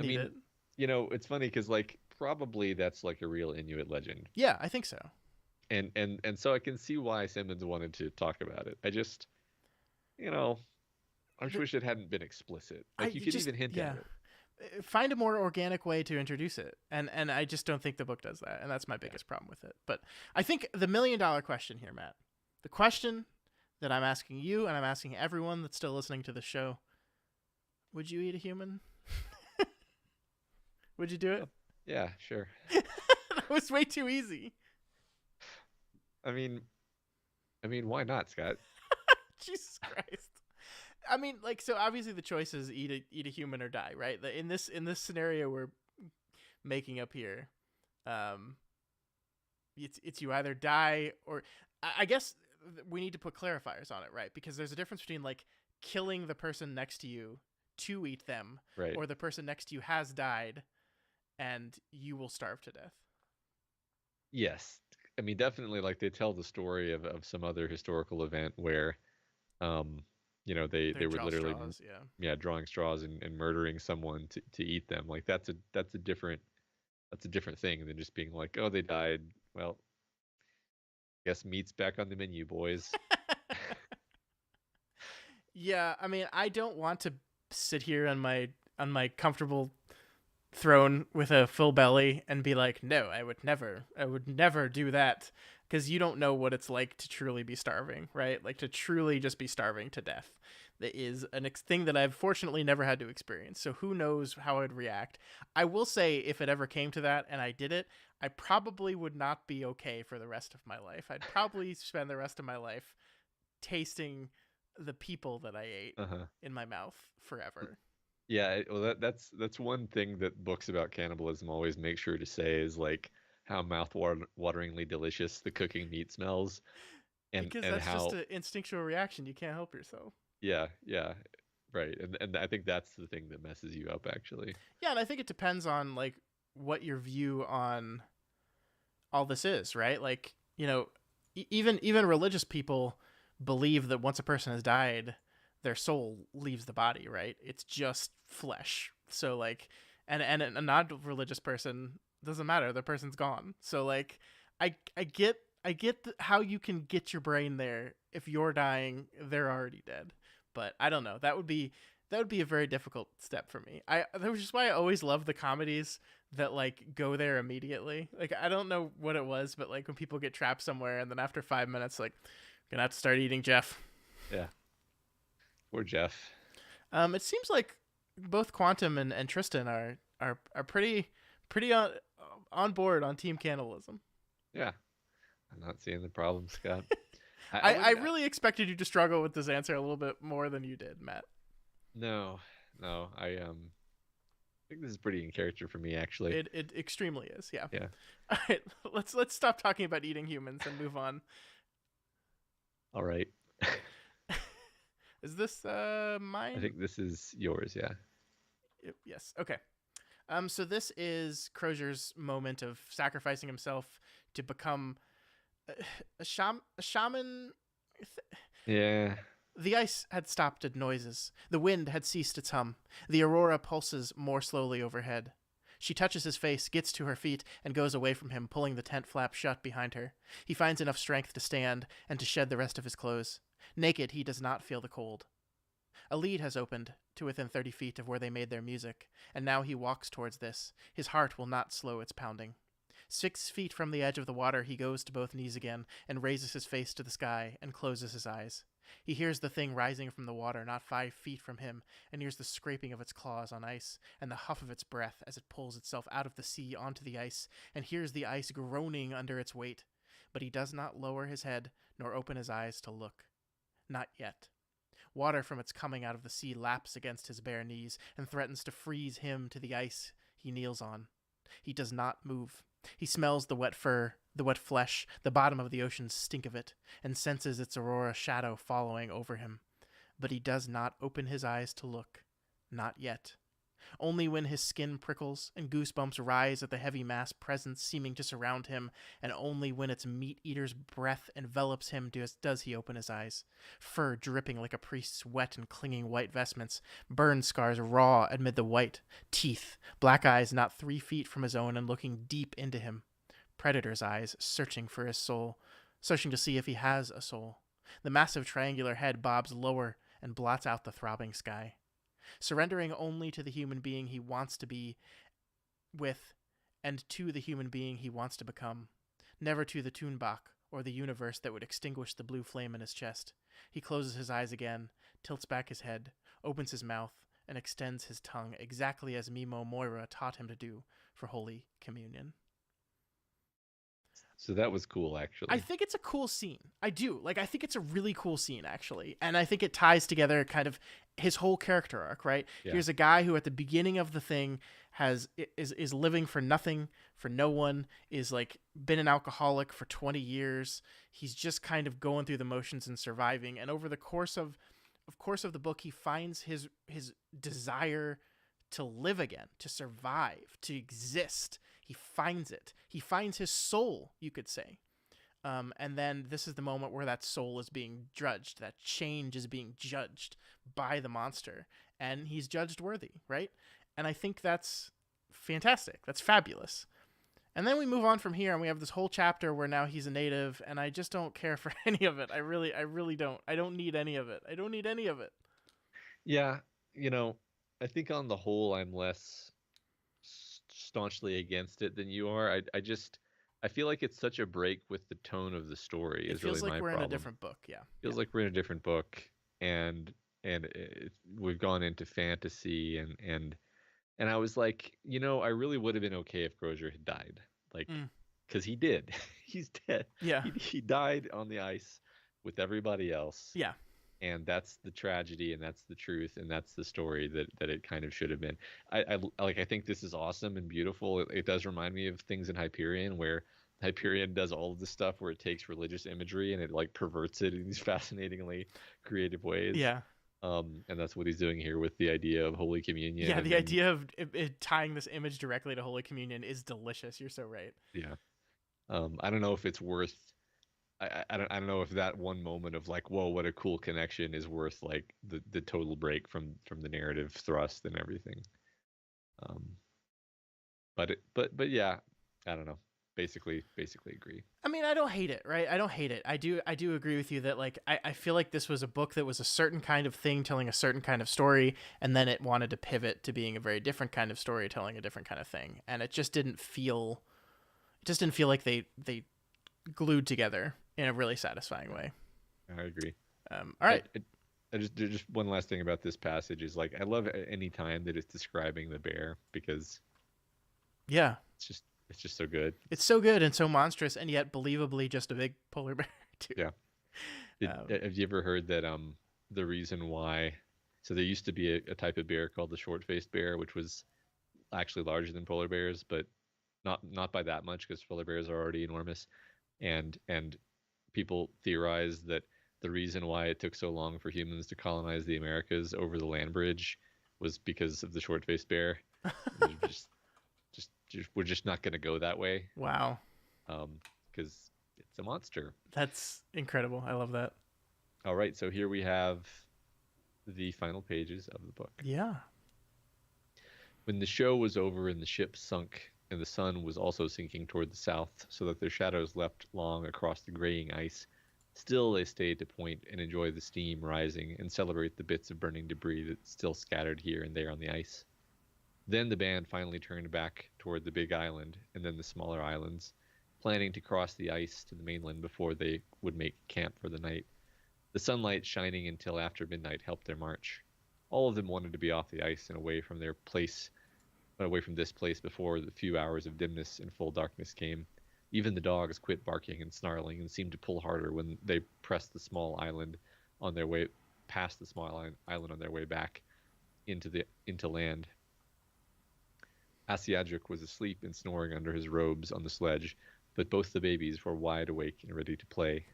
need it. It's funny because like probably that's like a real Inuit legend. Yeah, I think so. And so I can see why Simmons wanted to talk about it. I just, I just wish it hadn't been explicit. Like you could even hint at it. Find a more organic way to introduce it. And I just don't think the book does that. And that's my biggest problem with it. But I think the $1 million question here, Matt, the question that I'm asking you and I'm asking everyone that's still listening to the show, would you eat a human? Would you do it? Yeah, sure. That was way too easy. I mean, why not, Scott? Jesus Christ. I mean, like, so obviously the choice is eat a human or die, right? In this scenario we're making up here, Um, it's you either die or I guess we need to put clarifiers on it, right? Because there's a difference between like killing the person next to you to eat them, Right. or the person next to you has died and you will starve to death. Yes. I mean, definitely, like they tell the story of some other historical event where, um, They they were draw literally, straws, yeah. yeah, drawing straws and murdering someone to eat them. Like that's a different thing than just being like, oh, they died. Well, guess meat's back on the menu, boys. Yeah, I mean, I don't want to sit here on my comfortable throne with a full belly and be like, no, I would never do that, because you don't know what it's like to truly be starving, right? Like to truly just be starving to death. That is an thing that I've fortunately never had to experience. So who knows how I'd react. I will say, if it ever came to that and I did it, I probably would not be okay for the rest of my life. I'd probably spend the rest of my life tasting the people that I ate Uh-huh. in my mouth forever. Yeah, well, that's one thing that books about cannibalism always make sure to say is like how mouth-wateringly delicious the cooking meat smells, and Because and that's just how, an instinctual reaction. You can't help yourself. yeah, yeah, right, and I think that's the thing that messes you up actually. Yeah, and I think it depends on like what your view on all this is, right? Like, even religious people believe that once a person has died, their soul leaves the body, right? It's just flesh. So like, and a non-religious person, doesn't matter. The person's gone. So like, I get how you can get your brain there. If you're dying, they're already dead. But I don't know. That would be a very difficult step for me. Which is why I always love the comedies that like go there immediately. Like I don't know what it was, but like when people get trapped somewhere and then after 5 minutes, like, gonna have to start eating Jeff. Yeah, poor Jeff. It seems like both Quantum and Tristan are pretty on board on team cannibalism. Yeah, I'm not seeing the problem, Scott. I I wouldn't. really expected you to struggle with this answer a little bit more than you did, Matt. No, no. I think this is pretty in character for me actually. It extremely is, yeah. Yeah. All right, let's stop talking about eating humans and move on. All right. Is this I mine? think this is yours. Yeah. Yes. Okay. So this is Crozier's moment of sacrificing himself to become a shaman. Yeah. The ice had stopped at noises. The wind had ceased its hum. The aurora pulses more slowly overhead. She touches his face, gets to her feet, and goes away from him, pulling the tent flap shut behind her. He finds enough strength to stand and to shed the rest of his clothes. Naked, he does not feel the cold. A lead has opened to within 30 feet of where they made their music, and now he walks towards this. His heart will not slow its pounding. 6 feet from the edge of the water, he goes to both knees again and raises his face to the sky and closes his eyes. He hears the thing rising from the water not 5 feet from him, and hears the scraping of its claws on ice and the huff of its breath as it pulls itself out of the sea onto the ice, and hears the ice groaning under its weight. But he does not lower his head nor open his eyes to look. Not yet. Water from its coming out of the sea laps against his bare knees and threatens to freeze him to the ice he kneels on. He does not move. He smells the wet fur, the wet flesh, the bottom of the ocean's stink of it, and senses its aurora shadow following over him. But he does not open his eyes to look. Not yet. Only when his skin prickles and goosebumps rise at the heavy mass presence seeming to surround him, and only when its meat-eater's breath envelops him does he open his eyes. Fur dripping like a priest's wet and clinging white vestments, burn scars raw amid the white, teeth, black eyes not 3 feet from his own and looking deep into him. Predator's eyes searching for his soul, searching to see if he has a soul. The massive triangular head bobs lower and blots out the throbbing sky. Surrendering only to the human being he wants to be with and to the human being he wants to become. Never to the Toonbach or the universe that would extinguish the blue flame in his chest. He closes his eyes again, tilts back his head, opens his mouth, and extends his tongue exactly as Mimo Moira taught him to do for Holy Communion. So that was cool, I actually. think it's a cool scene. I do. Like, I think it's a really cool scene, actually. And I think it ties together kind of his whole character arc, right? Yeah. Here's a guy who at the beginning of the thing is living for nothing, for no one, is like been an alcoholic for 20 years. He's just kind of going through the motions and surviving. And over the course of the book, he finds his desire to live again, to survive, to exist. He finds it. He finds his soul, you could say. And then this is the moment where that soul is being judged, that change is being judged by the monster, and he's judged worthy, right? And I think that's fantastic. That's fabulous. And then we move on from here, and we have this whole chapter where now he's a native, and I just don't care for any of it. I really don't. I don't need any of it. I don't need any of it. Yeah, you know, I think on the whole, I'm less staunchly against it than you are. I feel like it's such a break with the tone of the story It is really feels like my we're in a problem. different book. Yeah, yeah, Feels like we're in a different book, and we've gone into fantasy, and I was like, I really would have been okay if Crozier had died, like, mm, because he did. He's dead. yeah, He died on the ice with everybody else, yeah. and that's the tragedy, and that's the truth, and that's the story that it kind of should have been. I think this is awesome and beautiful. It does remind me of things in Hyperion where Hyperion does all of this stuff where it takes religious imagery and it like perverts it in these fascinatingly creative ways. Yeah. And that's what he's doing here with the idea of Holy Communion, Yeah, and the then idea of it tying this image directly to Holy Communion is delicious. You're so right. yeah. I don't know if it's worth. I don't know if that one moment of like, whoa, what a cool connection is worth like the total break from the narrative thrust and everything. Um, but yeah, I don't know. Basically agree. I mean, I don't hate it, right? I don't hate it. I do agree with you that like I feel like this was a book that was a certain kind of thing telling a certain kind of story, and then it wanted to pivot to being a very different kind of story telling a different kind of thing. And it just didn't feel like they glued together in a really satisfying way. I agree. All right. Just one last thing about this passage is like I love any time that it's describing the bear because Yeah. it's just so good. It's so good and so monstrous and yet believably just a big polar bear too. Yeah. Have you ever heard that the reason why so there used to be a type of bear called the short-faced bear, which was actually larger than polar bears, but not by that much because polar bears are already enormous. And people theorize that the reason why it took so long for humans to colonize the Americas over the land bridge was because of the short-faced bear. We're just not going to go that way, Wow. because it's a monster. That's incredible. I love that. All right, so here we have the final pages of the book. Yeah. When the show was over and the ship sunk, and the sun was also sinking toward the south, so that their shadows leapt long across the graying ice, still they stayed to point and enjoy the steam rising and celebrate the bits of burning debris that still scattered here and there on the ice. Then the band finally turned back toward the big island and then the smaller islands, planning to cross the ice to the mainland before they would make camp for the night. The sunlight shining until after midnight helped their march. All of them wanted to be off the ice and away from this place before the few hours of dimness and full darkness came. Even the dogs quit barking and snarling and seemed to pull harder when they pressed the small island on their way past the small island on their way back into land. Asiadric was asleep and snoring under his robes on the sledge, but both the babies were wide awake and ready to play.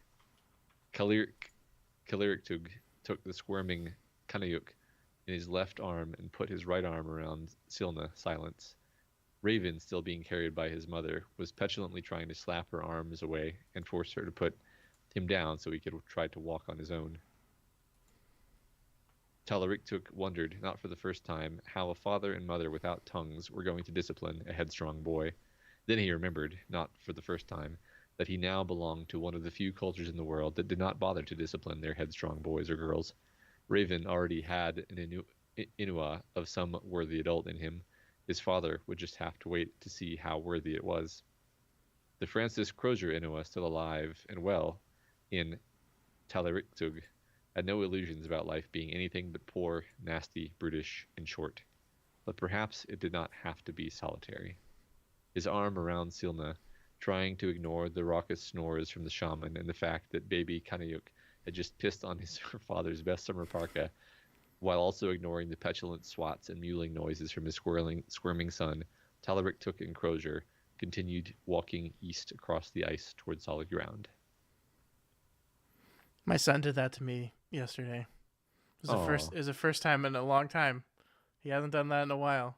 Kalirictug took the squirming Kanayuk in his left arm and put his right arm around Silna, Silence. Raven, still being carried by his mother, was petulantly trying to slap her arms away and force her to put him down so he could try to walk on his own. Talariktuk wondered, not for the first time, how a father and mother without tongues were going to discipline a headstrong boy. Then he remembered, not for the first time, that he now belonged to one of the few cultures in the world that did not bother to discipline their headstrong boys or girls. Raven already had an Inua of some worthy adult in him. His father would just have to wait to see how worthy it was. The Francis Crozier Inua, still alive and well in Talarictug, had no illusions about life being anything but poor, nasty, brutish, and short. But perhaps it did not have to be solitary. His arm around Silna trying to ignore the raucous snores from the shaman and the fact that baby Kanayuk had just pissed on his her father's best summer parka, while also ignoring the petulant swats and mewling noises from his squirming son. Talaric Took and Crozier continued walking east across the ice toward solid ground. My son did that to me yesterday. Oh, It was the first time in a long time. He hasn't done that in a while.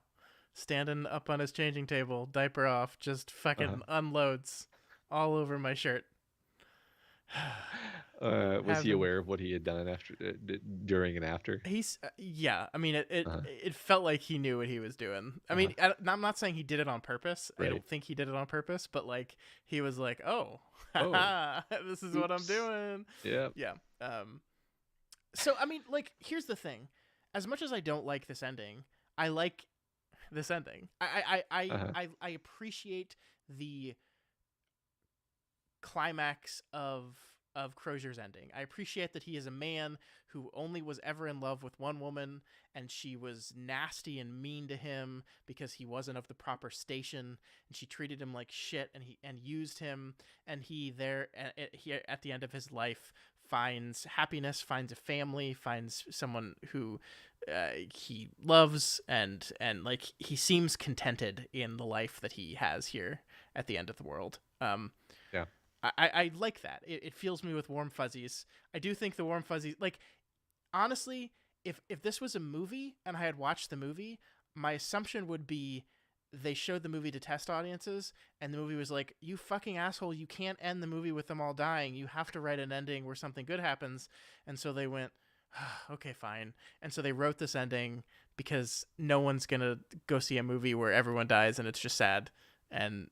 Standing up on his changing table, diaper off, just uh-huh. fucking unloads all over my shirt. Was he Having aware of what he had done after, during and after? He's yeah. I mean, Uh-huh. it felt like he knew what he was doing. I Uh-huh. mean, I'm not saying he did it on purpose. I Right. don't think he did it on purpose, but like he was like, "Oh, Oh, haha, this is what I'm oops. doing." Yeah. Yeah. So I mean, like, here's the thing: as much as I don't like this ending, I like this ending. Uh-huh. I appreciate the climax of Crozier's ending. I appreciate that he is a man who only was ever in love with one woman, and she was nasty and mean to him because he wasn't of the proper station, and she treated him like shit, and used him, and he at the end of his life finds happiness, finds a family, finds someone who he loves, and like he seems contented in the life that he has here at the end of the world. Yeah. I like that. It fills me with warm fuzzies. I do think the warm fuzzies, like, honestly, if this was a movie and I had watched the movie, my assumption would be they showed the movie to test audiences, and the movie was like, "You fucking asshole! You can't end the movie with them all dying. You have to write an ending where something good happens." And so they went, "Okay, fine." And so they wrote this ending because no one's gonna go see a movie where everyone dies and it's just sad. And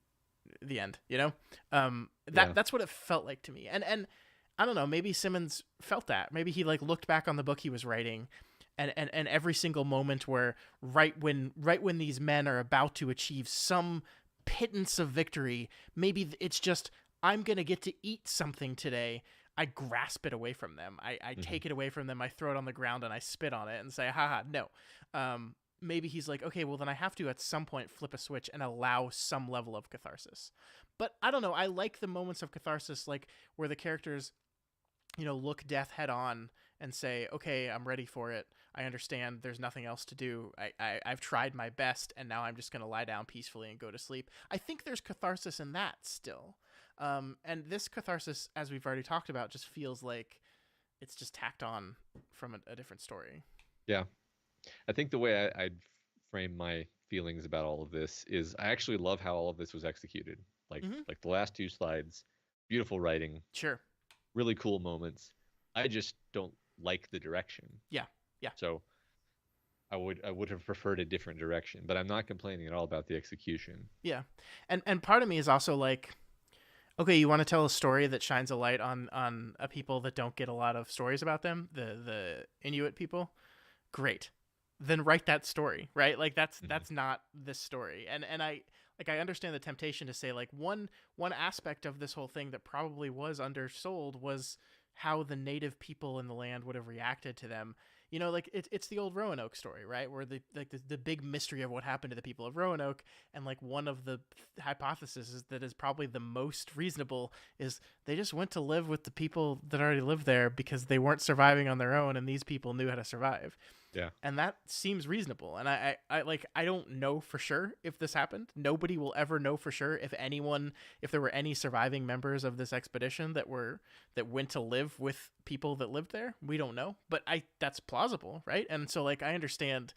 the end, you know. Yeah. That's what it felt like to me. And I don't know, maybe Simmons felt that. Maybe he like looked back on the book he was writing, and every single moment where right when these men are about to achieve some pittance of victory, maybe it's just, I'm gonna get to eat something today. I grasp it away from them. I Hmm. take it away from them. I throw it on the ground and I spit on it and say, haha, no. Maybe he's like, okay, well, then I have to at some point flip a switch and allow some level of catharsis. But I don't know. I like the moments of catharsis, like where the characters, look death head on and say, okay, I'm ready for it. I understand there's nothing else to do. I've tried my best, and now I'm just going to lie down peacefully and go to sleep. I think there's catharsis in that still. And this catharsis, as we've already talked about, just feels like it's just tacked on from a different story. Yeah. I think the way I'd frame my feelings about all of this is I actually love how all of this was executed. Mm-hmm. Like the last two slides, beautiful writing, Sure. really cool moments. I just don't like the direction. Yeah. Yeah. So I would have preferred a different direction, but I'm not complaining at all about the execution. Yeah. And part of me is also like, okay, you want to tell a story that shines a light on a people that don't get a lot of stories about them, the Inuit people. Great. Then write that story, right? Like Hmm. that's not this story. And I understand the temptation to say like one aspect of this whole thing that probably was undersold was how the native people in the land would have reacted to them. Like it's the old Roanoke story, right? Where the big mystery of what happened to the people of Roanoke, and like one of the hypotheses is that is probably the most reasonable is they just went to live with the people that already lived there because they weren't surviving on their own, and these people knew how to survive. Yeah. And that seems reasonable. And I don't know for sure if this happened. Nobody will ever know for sure if there were any surviving members of this expedition that went to live with people that lived there. We don't know, but that's plausible, right? And so like I understand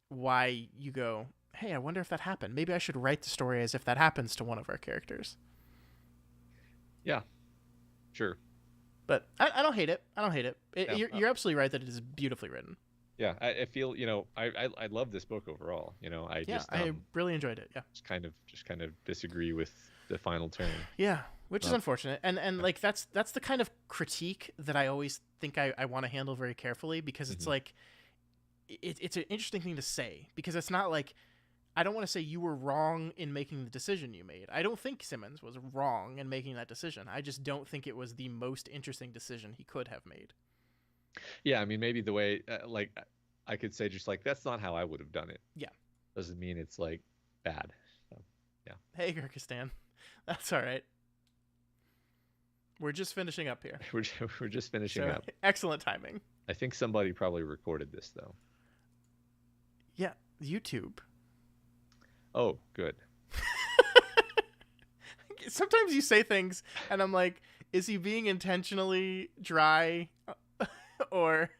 why you go, hey, I wonder if that happened. Maybe I should write the story as if that happens to one of our characters. Yeah. Sure. But I don't hate it. I don't hate it. Yeah. You're absolutely right that it is beautifully written. Yeah. I feel I love this book overall. I Yeah, just I really enjoyed it. Yeah. just kind of disagree with the final turn. Yeah, which is Not. unfortunate, and like that's the kind of critique that I always think I want to handle very carefully, because it's Hmm. like it's an interesting thing to say, because it's not like, I don't want to say you were wrong in making the decision you made. I don't think Simmons was wrong in making that decision. I just don't think it was the most interesting decision he could have made. Yeah. I mean, maybe the way I could say just like that's not how I would have done it. Yeah. Doesn't mean it's like bad. So yeah. Hey, Kyrgyzstan. That's all right. We're just finishing up here. We're just finishing So up. excellent timing. I think somebody probably recorded this though. Yeah, YouTube. Oh, good. Sometimes you say things and I'm like, is he being intentionally dry or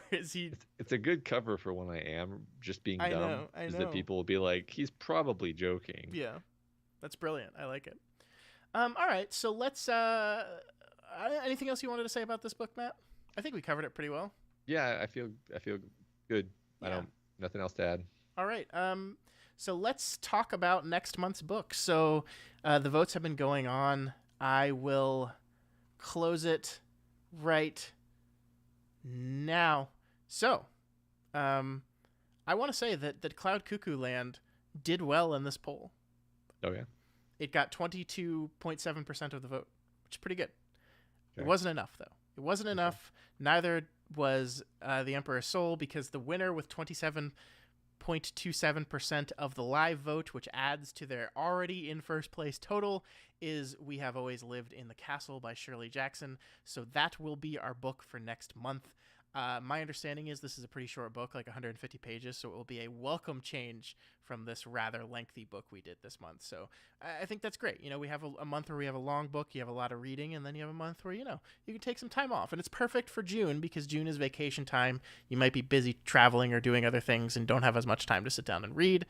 is he It's a good cover for when I am just being dumb. I Is know. that people will be like, he's probably joking. Yeah. That's brilliant. I like it. All right, so let's anything else you wanted to say about this book, Matt? I think we covered it pretty well. Yeah, I feel good. Yeah. Nothing else to add. All right. So let's talk about next month's book. So the votes have been going on. I will close it right now. So I want to say that Cloud Cuckoo Land did well in this poll. Oh yeah. It got 22.7% of the vote, which is pretty good. Okay. It wasn't enough, though. It wasn't enough. Neither was The Emperor's Soul, because the winner with 27.27% of the live vote, which adds to their already in first place total, is We Have Always Lived in the Castle by Shirley Jackson. So that will be our book for next month. My understanding is this is a pretty short book, like 150 pages, so it will be a welcome change from this rather lengthy book we did this month. So I think that's great. You know, we have a month where we have a long book, you have a lot of reading, and then you have a month where, you know, you can take some time off. And it's perfect for June because June is vacation time. You might be busy traveling or doing other things and don't have as much time to sit down and read.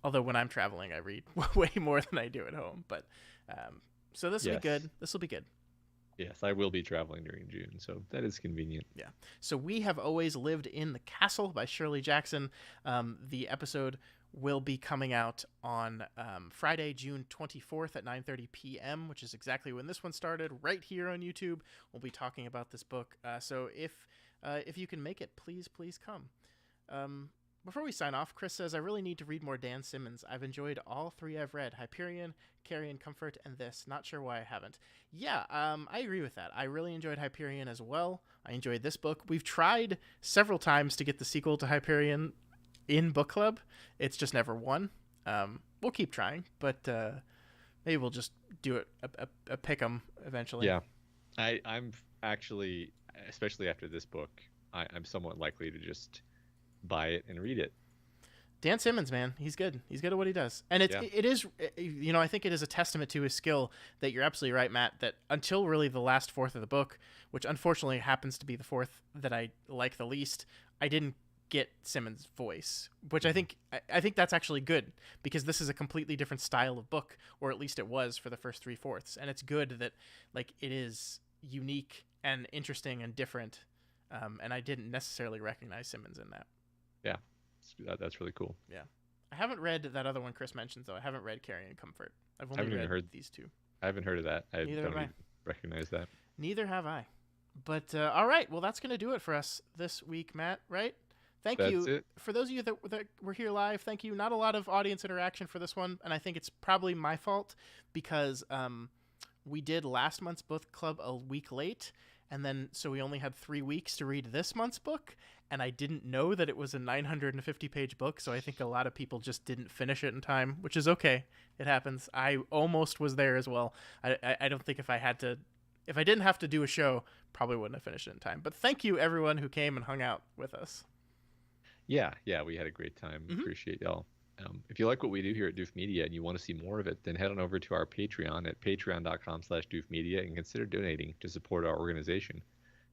Although when I'm traveling, I read way more than I do at home. But so this will be good. This will be good. Yes, I will be traveling during June, so that is convenient. Yeah. So We Have Always Lived in the Castle by Shirley Jackson. The episode will be coming out on Friday, June 24th at 9:30 p.m., which is exactly when this one started, right here on YouTube. We'll be talking about this book. So if you can make it, please come. Before we sign off, Chris says, I really need to read more Dan Simmons. I've enjoyed all three I've read, Hyperion, Carrion Comfort, and this. Not sure why I haven't. Yeah, I agree with that. I really enjoyed Hyperion as well. I enjoyed this book. We've tried several times to get the sequel to Hyperion in book club. It's just never won. We'll keep trying, but maybe we'll just do it a pick 'em eventually. Yeah, I'm actually, especially after this book, I'm somewhat likely to just buy it and read it. Dan Simmons, man, he's good. He's good at what he does. And it is, you know, I think it is a testament to his skill that you're absolutely right, Matt, that until really the last fourth of the book, which unfortunately happens to be the fourth that I like the least, I didn't get Simmons' voice, which I think that's actually good because this is a completely different style of book, or at least it was for the first 3/4. And it's good that like it is unique and interesting and different. And I didn't necessarily recognize Simmons in that. Yeah, that's really cool. Yeah. I haven't read that other one Chris mentions, though. I haven't read Carrion Comfort. I've only read these two. I haven't heard of that. I Neither don't have even recognize that. Neither have I. But all right, well, that's going to do it for us this week, Matt, right? Thank you. That's it. For those of you that were here live, thank you. Not a lot of audience interaction for this one, and I think it's probably my fault because we did last month's book club a week late, and then so we only had 3 weeks to read this month's book, and I didn't know that it was a 950-page book, so I think a lot of people just didn't finish it in time, which is okay. It happens. I almost was there as well. I don't think if I didn't have to do a show, probably wouldn't have finished it in time. But thank you, everyone who came and hung out with us. Yeah, we had a great time. Mm-hmm. Appreciate y'all. If you like what we do here at Doof Media and you want to see more of it, then head on over to our Patreon at patreon.com/doofmedia and consider donating to support our organization.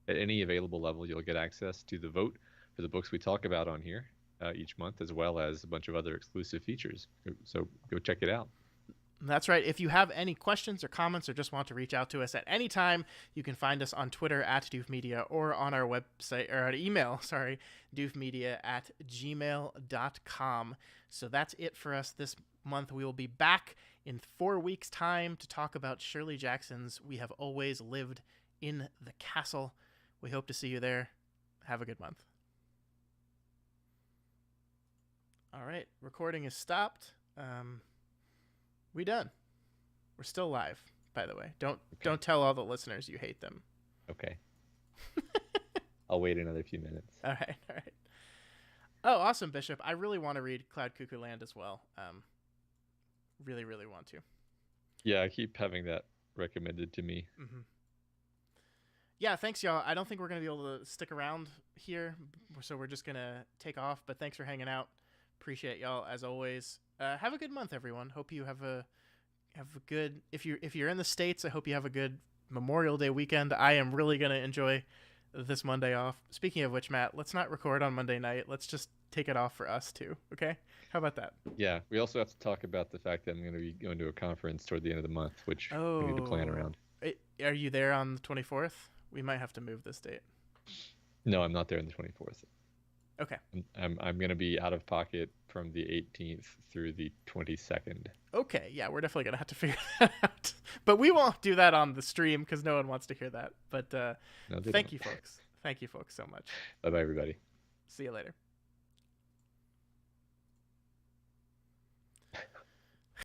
At any available level, you'll get access to the vote for the books we talk about on here each month, as well as a bunch of other exclusive features. So go check it out. That's right. If you have any questions or comments or just want to reach out to us at any time, you can find us on Twitter at Doof Media or on our website or our email, doofmedia@gmail.com. So that's it for us this month. We will be back in 4 weeks' time to talk about Shirley Jackson's We Have Always Lived in the Castle. We hope to see you there. Have a good month. All right. Recording is stopped. We done. We're still live, by the way. Don't tell all the listeners you hate them. Okay. I'll wait another few minutes. All right. Oh, awesome, Bishop. I really want to read Cloud Cuckoo Land as well. Really, really want to. Yeah, I keep having that recommended to me. Mm-hmm. Yeah, thanks, y'all. I don't think we're going to be able to stick around here, so we're just going to take off. But thanks for hanging out. Appreciate y'all, as always. Have a good month, everyone. Hope you have a good... If you're in the States, I hope you have a good Memorial Day weekend. I am really going to enjoy this Monday off. Speaking of which, Matt, let's not record on Monday night. Let's just take it off for us, too. Okay? How about that? Yeah, we also have to talk about the fact that I'm going to be going to a conference toward the end of the month, which we need to plan around. Are you there on the 24th? We might have to move this date. No, I'm not there on the 24th. Okay. I'm going to be out of pocket from the 18th through the 22nd. Okay, yeah, we're definitely going to have to figure that out. But we won't do that on the stream because no one wants to hear that. But thank you, folks. Thank you, folks, so much. Bye-bye, everybody. See you later.